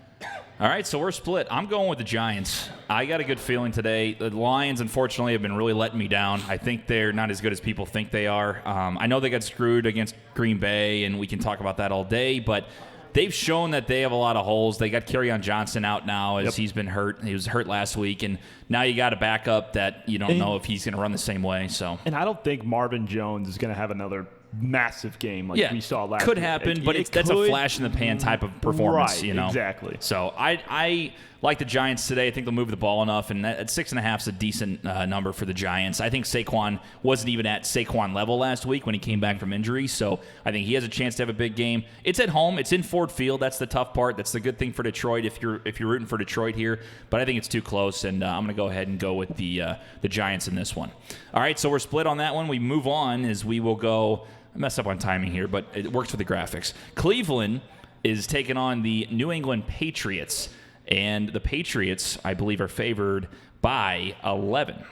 All right, so we're split. I'm going with the Giants. I got a good feeling today. The Lions, unfortunately, have been really letting me down. I think they're not as good as people think they are. I know they got screwed against Green Bay, and we can talk about that all day, but they've shown that they have a lot of holes. They got Kerryon Johnson out now as he's been hurt. He was hurt last week, and now you got a backup that you don't know if he's going to run the same way. So, and I don't think Marvin Jones is going to have another massive game like we saw last could week. happen, but that's a flash in the pan type of performance, right, exactly. So I like the Giants today. I think they'll move the ball enough, and at 6.5 is a decent number for the Giants. I think Saquon wasn't even at Saquon level last week when he came back from injury, so I think he has a chance to have a big game. It's at home. It's in Ford Field. That's the tough part. That's the good thing for Detroit if you're rooting for Detroit here, but I think it's too close, and I'm going to go ahead and go with the Giants in this one. All right, so we're split on that one. We move on as we will go – I messed up on timing here, but it works for the graphics. Cleveland is taking on the New England Patriots. And the Patriots, I believe, are favored by 11.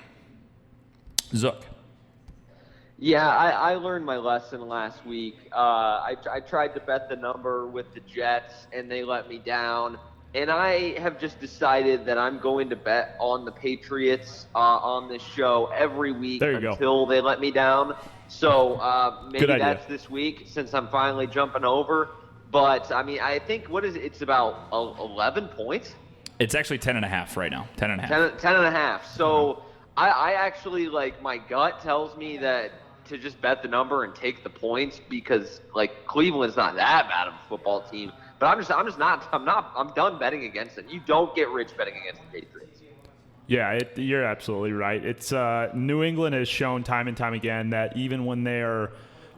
Zook. Yeah, I learned my lesson last week. I tried to bet the number with the Jets, and they let me down. And I have just decided that I'm going to bet on the Patriots on this show every week until they let me down. So maybe that's this week since I'm finally jumping over. But, I mean, I think, it's about 11 points? It's actually 10.5 right now. 10.5. 10.5. So I actually, my gut tells me that to just bet the number and take the points because, Cleveland's not that bad of a football team. But I'm done betting against them. You don't get rich betting against the Patriots. Yeah, you're absolutely right. It's New England has shown time and time again that even when they are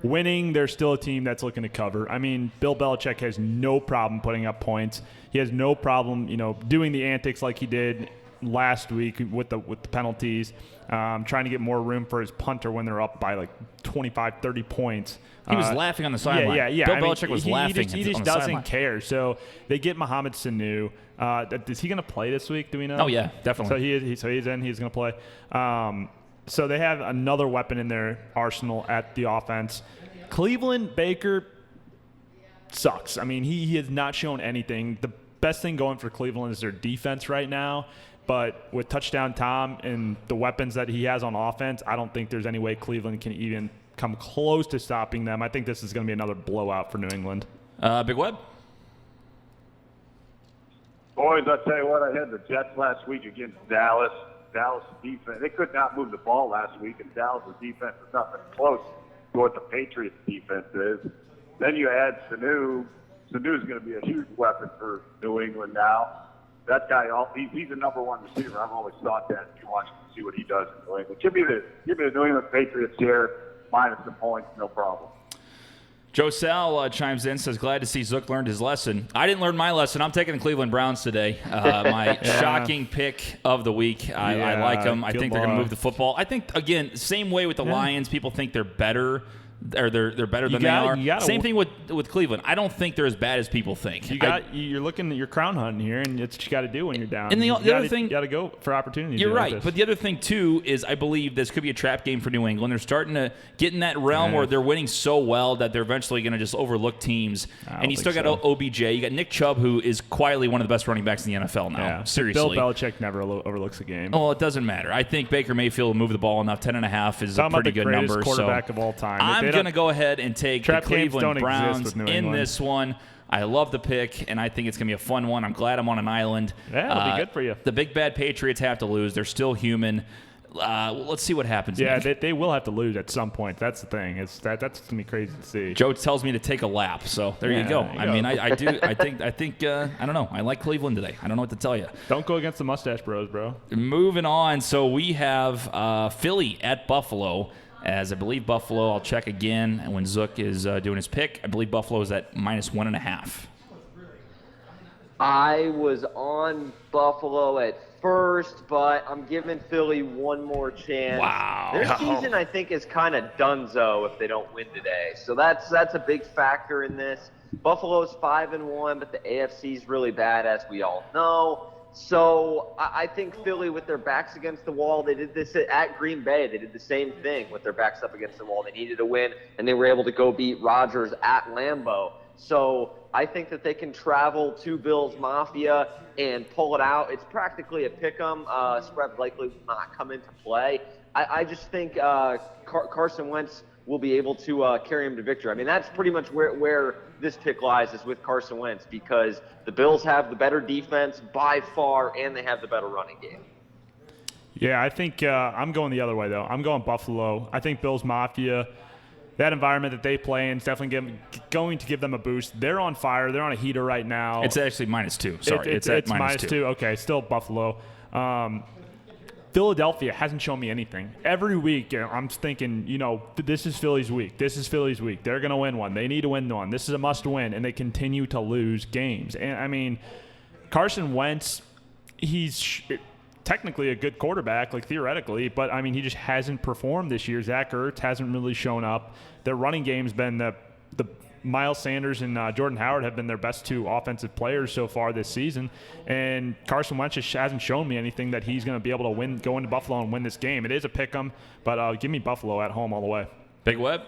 winning, they're still a team that's looking to cover. I mean, Bill Belichick has no problem putting up points. He has no problem, doing the antics like he did last week with the penalties, trying to get more room for his punter when they're up by 25, 30 points. He was laughing on the sideline. Yeah. Bill Belichick was laughing. He just doesn't care. So they get Mohamed Sanu. Is he going to play this week? Do we know? Oh yeah, definitely. So he's in. He's going to play. So they have another weapon in their arsenal at the offense. Cleveland, Baker sucks. I mean, he has not shown anything. The best thing going for Cleveland is their defense right now. But with Touchdown Tom and the weapons that he has on offense, I don't think there's any way Cleveland can even come close to stopping them. I think this is going to be another blowout for New England. Big Web? Boys, I tell you what, I had the Jets last week against Dallas. Dallas defense, they could not move the ball last week, and Dallas' defense is nothing close to what the Patriots' defense is. Then you add Sanu. Sanu's going to be a huge weapon for New England now. That guy, he's the number one receiver. I've always thought that. If you watch him, see what he does in New England. Give me the New England Patriots here, minus the points, no problem. Joe Sal chimes in, says, glad to see Zook learned his lesson. I didn't learn my lesson. I'm taking the Cleveland Browns today. My shocking pick of the week. I like them. I think they're going to move the football. I think, again, same way with the Lions. People think they're better. Or they're better than they are. Same thing with Cleveland. I don't think they're as bad as people think. You're looking at your crown hunting here, and it's what you got to do when you're down. And the other thing, you got to go for opportunities. You're right, but the other thing too is I believe this could be a trap game for New England. They're starting to get in that realm where they're winning so well that they're eventually going to just overlook teams. And you still got OBJ. You got Nick Chubb, who is quietly one of the best running backs in the NFL now. Yeah. Seriously, Bill Belichick never overlooks a game. Oh, it doesn't matter. I think Baker Mayfield will move the ball enough. 10.5 is a pretty good number. Quarterback of all time. I'm going to go ahead and take the Cleveland Browns in this one. I love the pick, and I think it's going to be a fun one. I'm glad I'm on an island. Yeah, it'll be good for you. The big bad Patriots have to lose. They're still human. Let's see what happens. Yeah, they will have to lose at some point. That's the thing. That's going to be crazy to see. Joe tells me to take a lap, so there you go. I mean, I do. I think. I don't know. I like Cleveland today. I don't know what to tell you. Don't go against the Mustache Bros, bro. Moving on. So we have Philly at Buffalo. As I believe Buffalo, I'll check again when Zook is doing his pick. I believe Buffalo is at -1.5. I was on Buffalo at first, but I'm giving Philly one more chance. Wow. Their season, I think, is kind of donezo if they don't win today. So that's a big factor in this. Buffalo's 5-1, but the AFC is really bad, as we all know. So I think Philly, with their backs against the wall, they did this at Green Bay. They did the same thing with their backs up against the wall. They needed a win, and they were able to go beat Rodgers at Lambeau. So I think that they can travel to Bills Mafia and pull it out. It's practically a pick-em. Spread likely will not come into play. I just think Carson Wentz will be able to carry him to victory. I mean, that's pretty much where this pick lies, is with Carson Wentz, because the Bills have the better defense by far, and they have the better running game. Yeah, I think I'm going the other way, though. I'm going Buffalo. I think Bills Mafia, that environment that they play in, is definitely going to give them a boost. They're on fire. They're on a heater right now. It's actually -2. Sorry, it's at -2. Okay, still Buffalo. Philadelphia hasn't shown me anything. Every week, I'm thinking, this is Philly's week. This is Philly's week. They're going to win one. They need to win one. This is a must-win, and they continue to lose games. And, I mean, Carson Wentz, he's technically a good quarterback, theoretically, but, I mean, he just hasn't performed this year. Zach Ertz hasn't really shown up. Their running game's been the Miles Sanders and Jordan Howard have been their best 2 offensive players so far this season. And Carson Wentz just hasn't shown me anything that he's going to be able to go into Buffalo and win this game. It is a pick 'em, but give me Buffalo at home all the way. Big Web?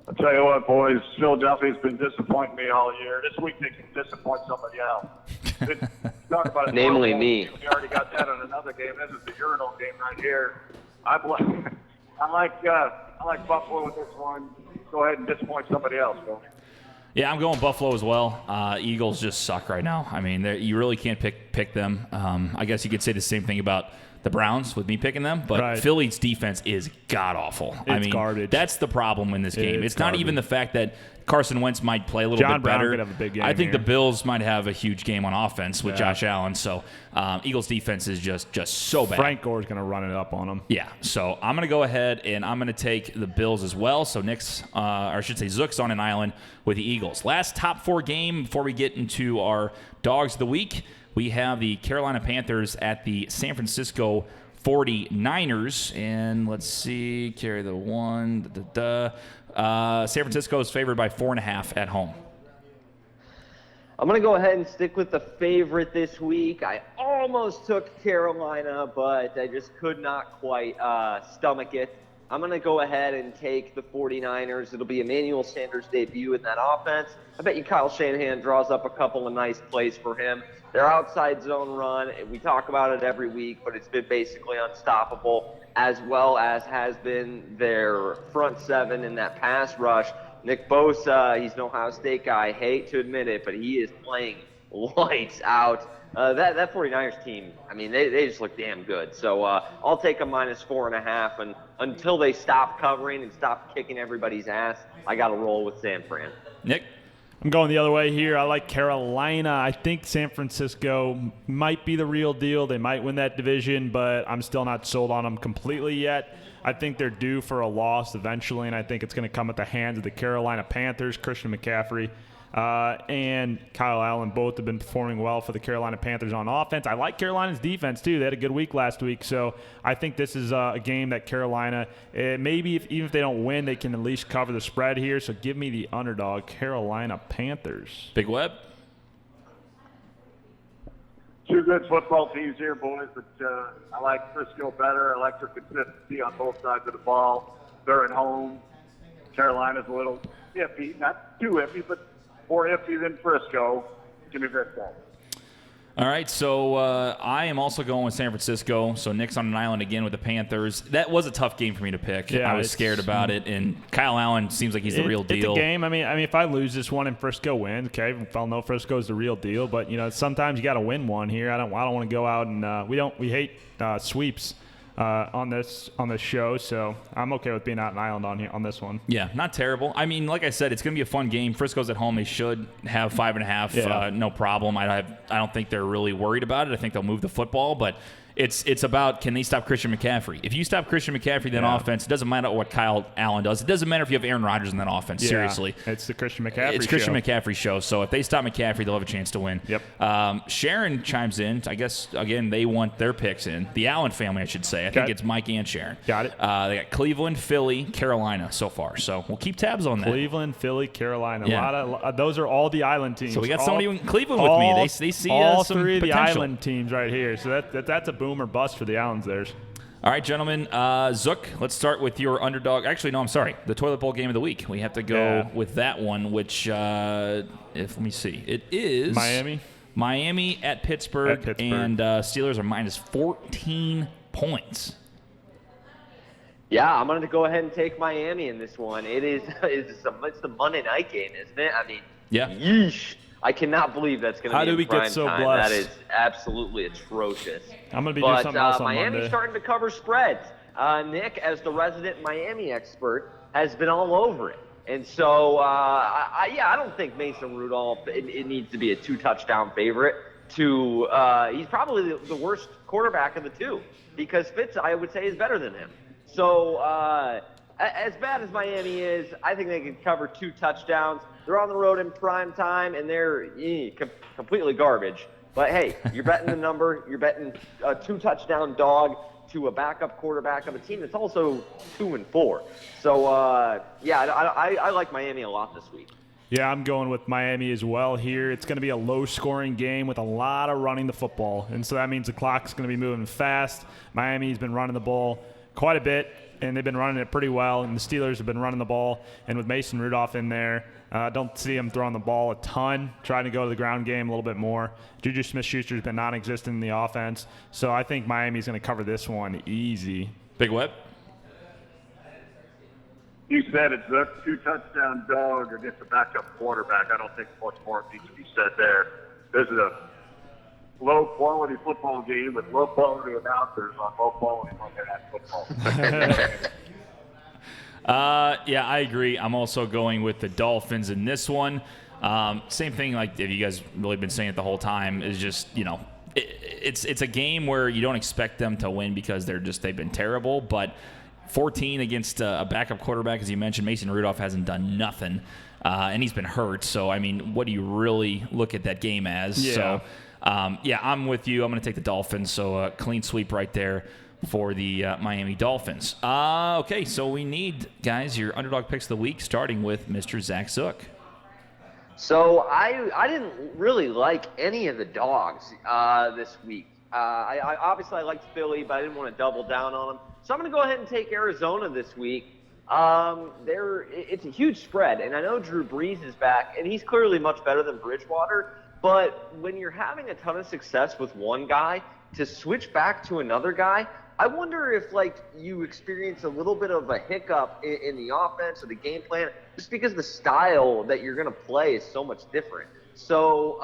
I'll tell you what, boys, Philadelphia's been disappointing me all year. This week they can disappoint somebody else. Talk about Namely Super Bowl. me. We already got that on another game. This is the urinal game right here. I like Buffalo with this one. Go ahead and disappoint somebody else, Phil. Yeah, I'm going Buffalo as well. Eagles just suck right now. I mean, you really can't pick them. I guess you could say the same thing about the Browns with me picking them, but Right. Philly's defense is god-awful. I mean, garbage. That's the problem in this game. It's not garbage. even the fact that Carson Wentz might play a little John bit Brown better. could have a big game I think here. the Bills might have a huge game on offense with Yeah. Josh Allen. So Eagles defense is just so bad. Frank Gore's going to run it up on them. Yeah, so I'm going to go ahead and I'm going to take the Bills as well. So or I should say Zook's on an island with the Eagles. Last top 4 game before we get into our dogs of the week. We have the Carolina Panthers at the San Francisco 49ers. And let's see, carry the one. San Francisco is favored by 4.5 at home. I'm going to go ahead and stick with the favorite this week. I almost took Carolina, but I just could not quite stomach it. I'm going to go ahead and take the 49ers. It'll be Emmanuel Sanders' debut in that offense. I bet you Kyle Shanahan draws up a couple of nice plays for him. Their outside zone run, we talk about it every week, but it's been basically unstoppable, as well as has been their front 7 in that pass rush. Nick Bosa, he's an Ohio State guy. I hate to admit it, but he is playing lights out. That 49ers team, I mean, they just look damn good. So I'll take a -4.5, and until they stop covering and stop kicking everybody's ass, I got to roll with San Fran. Nick? I'm going the other way here. I like Carolina. I think San Francisco might be the real deal. They might win that division, but I'm still not sold on them completely yet. I think they're due for a loss eventually, and I think it's going to come at the hands of the Carolina Panthers. Christian McCaffrey and Kyle Allen both have been performing well for the Carolina Panthers on offense. I like Carolina's defense, too. They had a good week last week, so I think this is a game that Carolina, maybe even if they don't win, they can at least cover the spread here. So give me the underdog, Carolina Panthers. Big Web? 2 good football teams here, boys, but I like Frisco better. I like their consistency on both sides of the ball. They're at home. Carolina's a little iffy, not too iffy, but more iffy than Frisco. Give me Frisco. All right, so I am also going with San Francisco. So Nick's on an island again with the Panthers. That was a tough game for me to pick. Yeah, I was scared about it, and Kyle Allen seems like he's the real deal. It's a game. I mean, if I lose this one and Frisco wins, okay, I'll know Frisco's the real deal. But sometimes you got to win one here. I don't want to go out and we hate sweeps on this show. So I'm okay with being out an island on this one. Yeah, not terrible. I mean, like I said, it's going to be a fun game. Frisco's at home. They should have 5.5. Yeah. No problem. I don't think they're really worried about it. I think they'll move the football, but it's about, can they stop Christian McCaffrey? If you stop Christian McCaffrey, then offense, it doesn't matter what Kyle Allen does. It doesn't matter if you have Aaron Rodgers in that offense. Yeah, Seriously. it's the Christian McCaffrey It's Christian McCaffrey show. So if they stop McCaffrey, they'll have a chance to win. Yep. Sharon chimes in. I guess, again, they want their picks in. The Allen family, I should say. I think Okay. it's Mike and Sharon. Got it. They got Cleveland, Philly, Carolina so far. So we'll keep tabs on that. Cleveland, Philly, Carolina. Yeah. A lot of those are all the island teams. So we got somebody in Cleveland with me. They see all some 3 of the potential. island teams right here. So that's a boom or bust for the Allens theirs. All right, gentlemen. Zook, let's start with your underdog. Actually, no, I'm sorry. The toilet bowl game of the week. We have to go with that one, which, let me see. It is Miami at Pittsburgh. And Steelers are -14 points. Yeah, I'm going to go ahead and take Miami in this one. It's the Monday night game, isn't it? I mean, yeah. Yeesh. I cannot believe that's going to be How do we in prime get so time. blessed? That is absolutely atrocious. I'm going to be doing something else on Miami's Monday. starting to cover spreads. Nick, as the resident Miami expert, has been all over it. And so, I don't think Mason Rudolph, it needs to be a 2-touchdown favorite. He's probably the worst quarterback of the 2 because Fitz, I would say, is better than him. So, as bad as Miami is, I think they can cover 2 touchdowns. They're on the road in prime time, and they're completely garbage. But, hey, you're betting the number. You're betting a 2-touchdown dog. to a backup quarterback of a team that's also 2-4. So, I like Miami a lot this week. Yeah, I'm going with Miami as well here. It's going to be a low-scoring game with a lot of running the football, and so that means the clock's going to be moving fast. Miami's been running the ball quite a bit, and they've been running it pretty well, and the Steelers have been running the ball. And with Mason Rudolph in there, I don't see him throwing the ball a ton, trying to go to the ground game a little bit more. Juju Smith-Schuster's been non-existent in the offense, so I think Miami's going to cover this one easy. Big Web? You said it's a 2-touchdown dog against a backup quarterback. I don't think much more needs to be said there. This is a low-quality football game with low-quality announcers on low-quality Monday Night Football. Yeah, I agree. I'm also going with the Dolphins in this one. Same thing, like if you guys really been saying it the whole time, is just, it's a game where you don't expect them to win because they've been terrible, but 14 against a backup quarterback, as you mentioned, Mason Rudolph hasn't done nothing, and he's been hurt. So, I mean, what do you really look at that game as? Yeah. So, I'm with you. I'm going to take the Dolphins. So, clean sweep right there for the Miami Dolphins. Okay, so we need, guys, your underdog picks of the week, starting with Mr. Zach Zook. So I didn't really like any of the dogs this week. I obviously liked Philly, but I didn't want to double down on them. So I'm going to go ahead and take Arizona this week. It's a huge spread, and I know Drew Brees is back, and he's clearly much better than Bridgewater. But when you're having a ton of success with one guy, to switch back to another guy, I wonder if you experience a little bit of a hiccup in the offense or the game plan, just because the style that you're going to play is so much different. So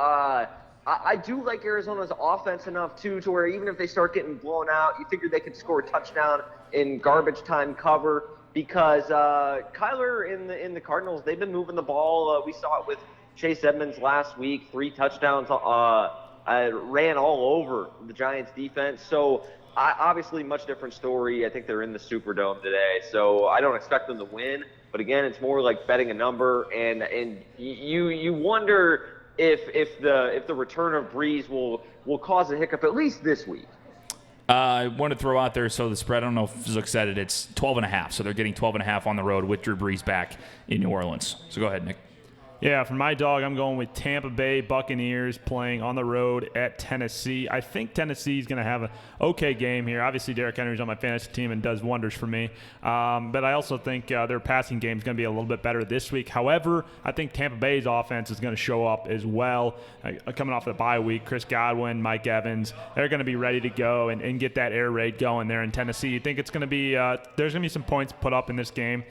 I do like Arizona's offense enough, too, to where even if they start getting blown out, you figure they could score a touchdown in garbage time cover, because Kyler in the Cardinals, they've been moving the ball. We saw it with Chase Edmonds last week, 3 touchdowns, ran all over the Giants defense. So obviously much different story. I think they're in the Superdome today, so I don't expect them to win. But again, it's more like betting a number, and you wonder if the return of Brees will cause a hiccup at least this week. I want to throw out there, so the spread, I don't know if Zook said it, it's 12.5. So they're getting 12.5 on the road with Drew Brees back in New Orleans. So go ahead, Nick. Yeah, for my dog, I'm going with Tampa Bay Buccaneers playing on the road at Tennessee. I think Tennessee's going to have an okay game here. Obviously, Derrick Henry's on my fantasy team and does wonders for me. But I also think their passing game is going to be a little bit better this week. However, I think Tampa Bay's offense is going to show up as well. Coming off the bye week, Chris Godwin, Mike Evans, they're going to be ready to go and get that air raid going there in Tennessee. You think it's going to be there's going to be some points put up in this game,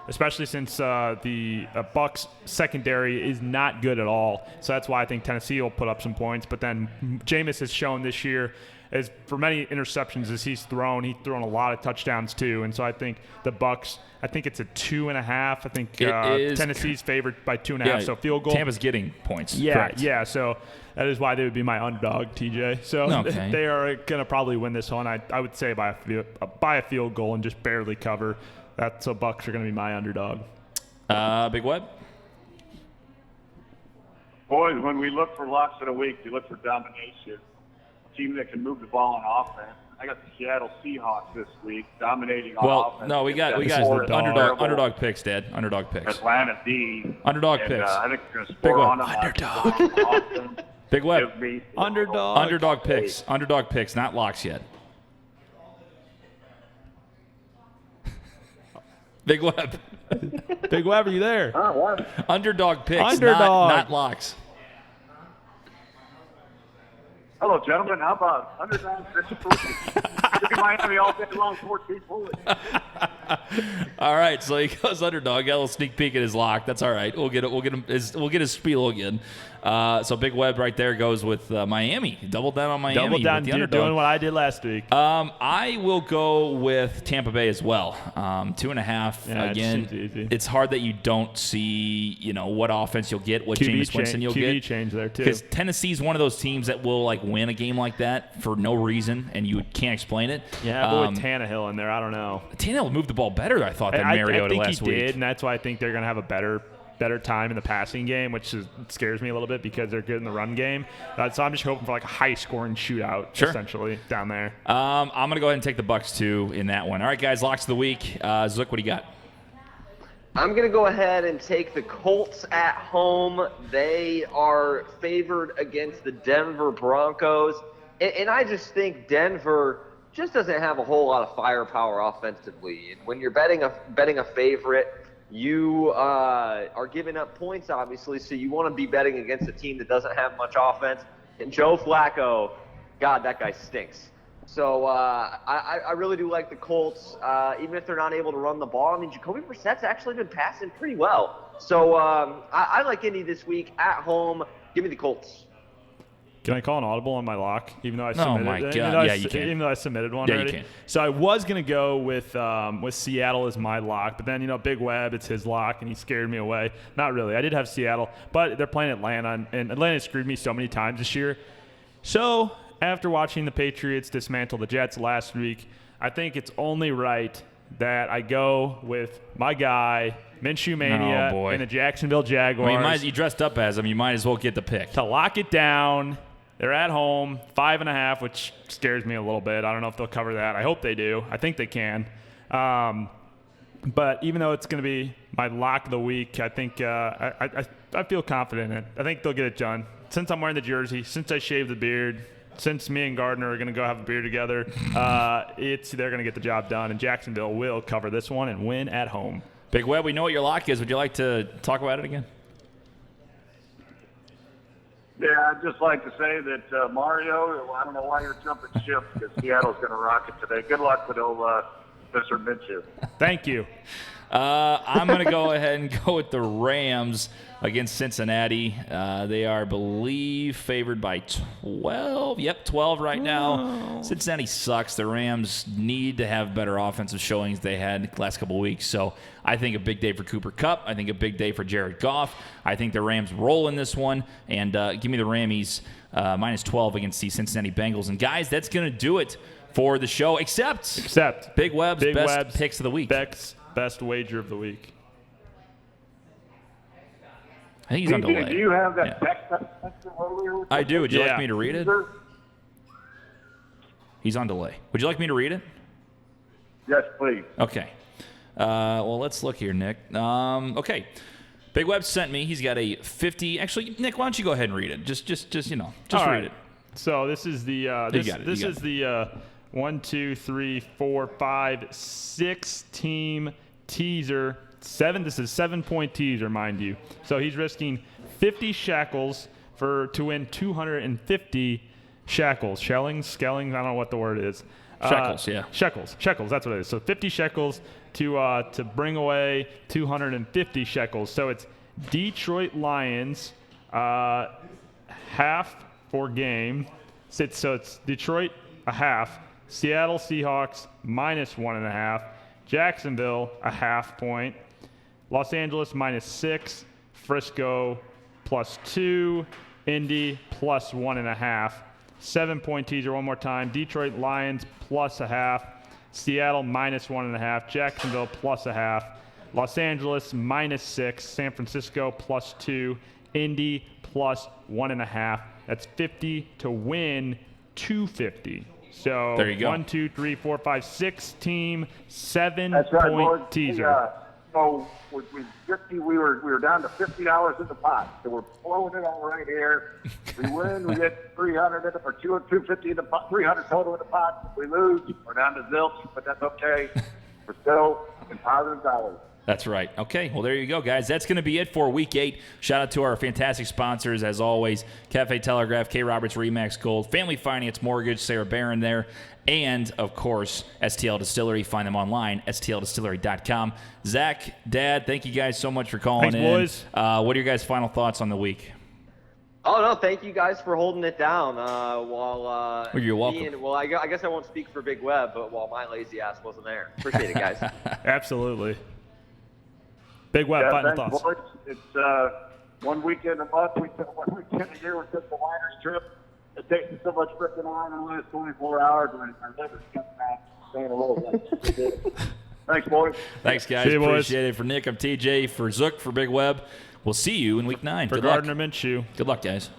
especially since the Bucs secondary is not good at all. So that's why I think Tennessee will put up some points. But then Jameis has shown this year, as for many interceptions as he's thrown a lot of touchdowns too. And so I think the Bucs, I think it's a 2.5. I think Tennessee's favored by 2.5. So field goal. Tampa's getting points. Yeah, correct. yeah. So that is why they would be my underdog, TJ. So they are going to probably win this one. I would say by a field goal and just barely cover. So Bucs are going to be my underdog. Big Web? Boys, when we look for locks of the week, we look for domination. A team that can move the ball on offense. I got the Seattle Seahawks this week dominating on offense. No, we got underdog picks, Dad. Underdog picks. Atlanta D. Underdog picks. I think they're going to score on them. Underdog. Big Web. Underdog. Underdog picks. Underdog picks, not locks yet. Big Web. Big Web, are you there? What? Underdog picks, Underdog. not locks. Hello, gentlemen. How about underdog picks? Miami all day long, 14 points. All right, so he goes underdog. Got a little sneak peek at his lock. That's all right. We'll get his spiel again. So Big Web right there goes with Miami. Double down on Miami. Double down. You're doing what I did last week. I will go with Tampa Bay as well. 2.5. Again, it's hard that you don't see what offense you'll get, what Jameis Winston you'll get. QB change there too. Because Tennessee's one of those teams that will win a game like that for no reason, and you can't explain it. Yeah, but with Tannehill in there, I don't know. Tannehill moved the ball better, I thought, than Mariota last week. I think he did, and that's why I think they're going to have a better better time in the passing game, which scares me a little bit because they're good in the run game. So I'm just hoping for like a high-scoring shootout, essentially, down there. I'm going to go ahead and take the Bucks, too, in that one. All right, guys, locks of the week. Zook, what do you got? I'm going to go ahead and take the Colts at home. They are favored against the Denver Broncos. And I just think Denver just doesn't have a whole lot of firepower offensively. And when you're betting a favorite, you are giving up points, obviously, so you want to be betting against a team that doesn't have much offense. And Joe Flacco, God, that guy stinks. So I really do like the Colts, even if they're not able to run the ball. I mean, Jacoby Brissett's actually been passing pretty well. So I like Indy this week at home. Give me the Colts. Can I call an audible on my lock, even though I Oh, submitted? my God. You can. Even though I submitted one already. You can. So I was gonna go with Seattle as my lock, but then Big Web, it's his lock, and he scared me away. Not really. I did have Seattle, but they're playing Atlanta, and Atlanta screwed me so many times this year. So after watching the Patriots dismantle the Jets last week, I think it's only right that I go with my guy, Minshew Mania, and the Jacksonville Jaguars. I mean, you dressed up as him. You might as well get the pick. To lock it down. They're at home, 5.5, which scares me a little bit. I don't know if they'll cover that. I hope they do. I think they can. But even though it's going to be my lock of the week, I think I feel confident in it. I think they'll get it done. Since I'm wearing the jersey, since I shaved the beard, since me and Gardner are going to go have a beer together, they're going to get the job done, and Jacksonville will cover this one and win at home. Big Web, we know what your lock is. Would you like to talk about it again? Yeah, I'd just like to say that Mario, I don't know why you're jumping ship because Seattle's going to rock it today. Good luck with Mr. Minshew. Thank you. I'm going to go ahead and go with the Rams against Cincinnati. They are, I believe, favored by 12. Yep, 12 right now. Cincinnati sucks. The Rams need to have better offensive showings they had the last couple of weeks. So I think a big day for Cooper Kupp. I think a big day for Jared Goff. I think the Rams roll in this one. And give me the Rammies minus 12 against the Cincinnati Bengals. And, guys, that's going to do it for the show, except Big Web's best picks of the week. Best wager of the week. I think he's on delay. Do you have that text earlier? I do. Would you like me to read it? He's on delay. Would you like me to read it? Yes, please. Okay. Well, let's look here, Nick. Okay. Big Web sent me. He's got a 50. Actually, Nick, why don't you go ahead and read it? Just read it. So this is the this is the 1, 2, 3, 4, 5, 6 team teaser. This is 7-point teaser, mind you. So he's risking 50 shekels to win 250 shekels. Skellings, I don't know what the word is. Shekels, yeah. Shekels, that's what it is. So 50 shekels to bring away 250 shekels. So it's Detroit Lions half for game. So it's Detroit a half, Seattle Seahawks minus 1.5, Jacksonville a half point, Los Angeles minus 6, Frisco plus 2, Indy plus 1.5. 7-point teaser one more time. Detroit Lions plus a half, Seattle minus 1.5, Jacksonville plus a half, Los Angeles minus 6, San Francisco plus 2, Indy plus 1.5. That's 50 to win 250. So there you go. 1, 2, 3, 4, 5, 6 team, 7-point That's right, Lord. teaser. So we were down to $50 in the pot. So we're blowing it all right here. We win, we get 300 in the, or 250 in the pot, 300 total in the pot. If we lose, we're down to zilch, but that's okay. We're still in positive dollars. That's right. Okay, well, there you go, guys. That's going to be it for Week 8. Shout out to our fantastic sponsors, as always, Cafe Telegraph, K. Roberts Remax Gold, Family Finance Mortgage, Sarah Barron there, and, of course, STL Distillery. Find them online, stldistillery.com. Zach, Dad, thank you guys so much for calling in. Thanks, boys. What are your guys' final thoughts on the week? Oh, no, thank you guys for holding it down while you're welcome. I guess I won't speak for Big Web, but while my lazy ass wasn't there. Appreciate it, guys. Absolutely. Big Web, final thoughts. Boys. It's one weekend a month, one weekend a year with just the Liners trip. It takes me so much freaking on in the last 24 hours when our liver's coming out, staying a little bit. Thanks, boys. Thanks, guys. See you, boys. Appreciate it. For Nick, I'm TJ. For Zook, for Big Web, We'll see you in Week 9. For Good luck. Gardner Minshew. Good luck, guys.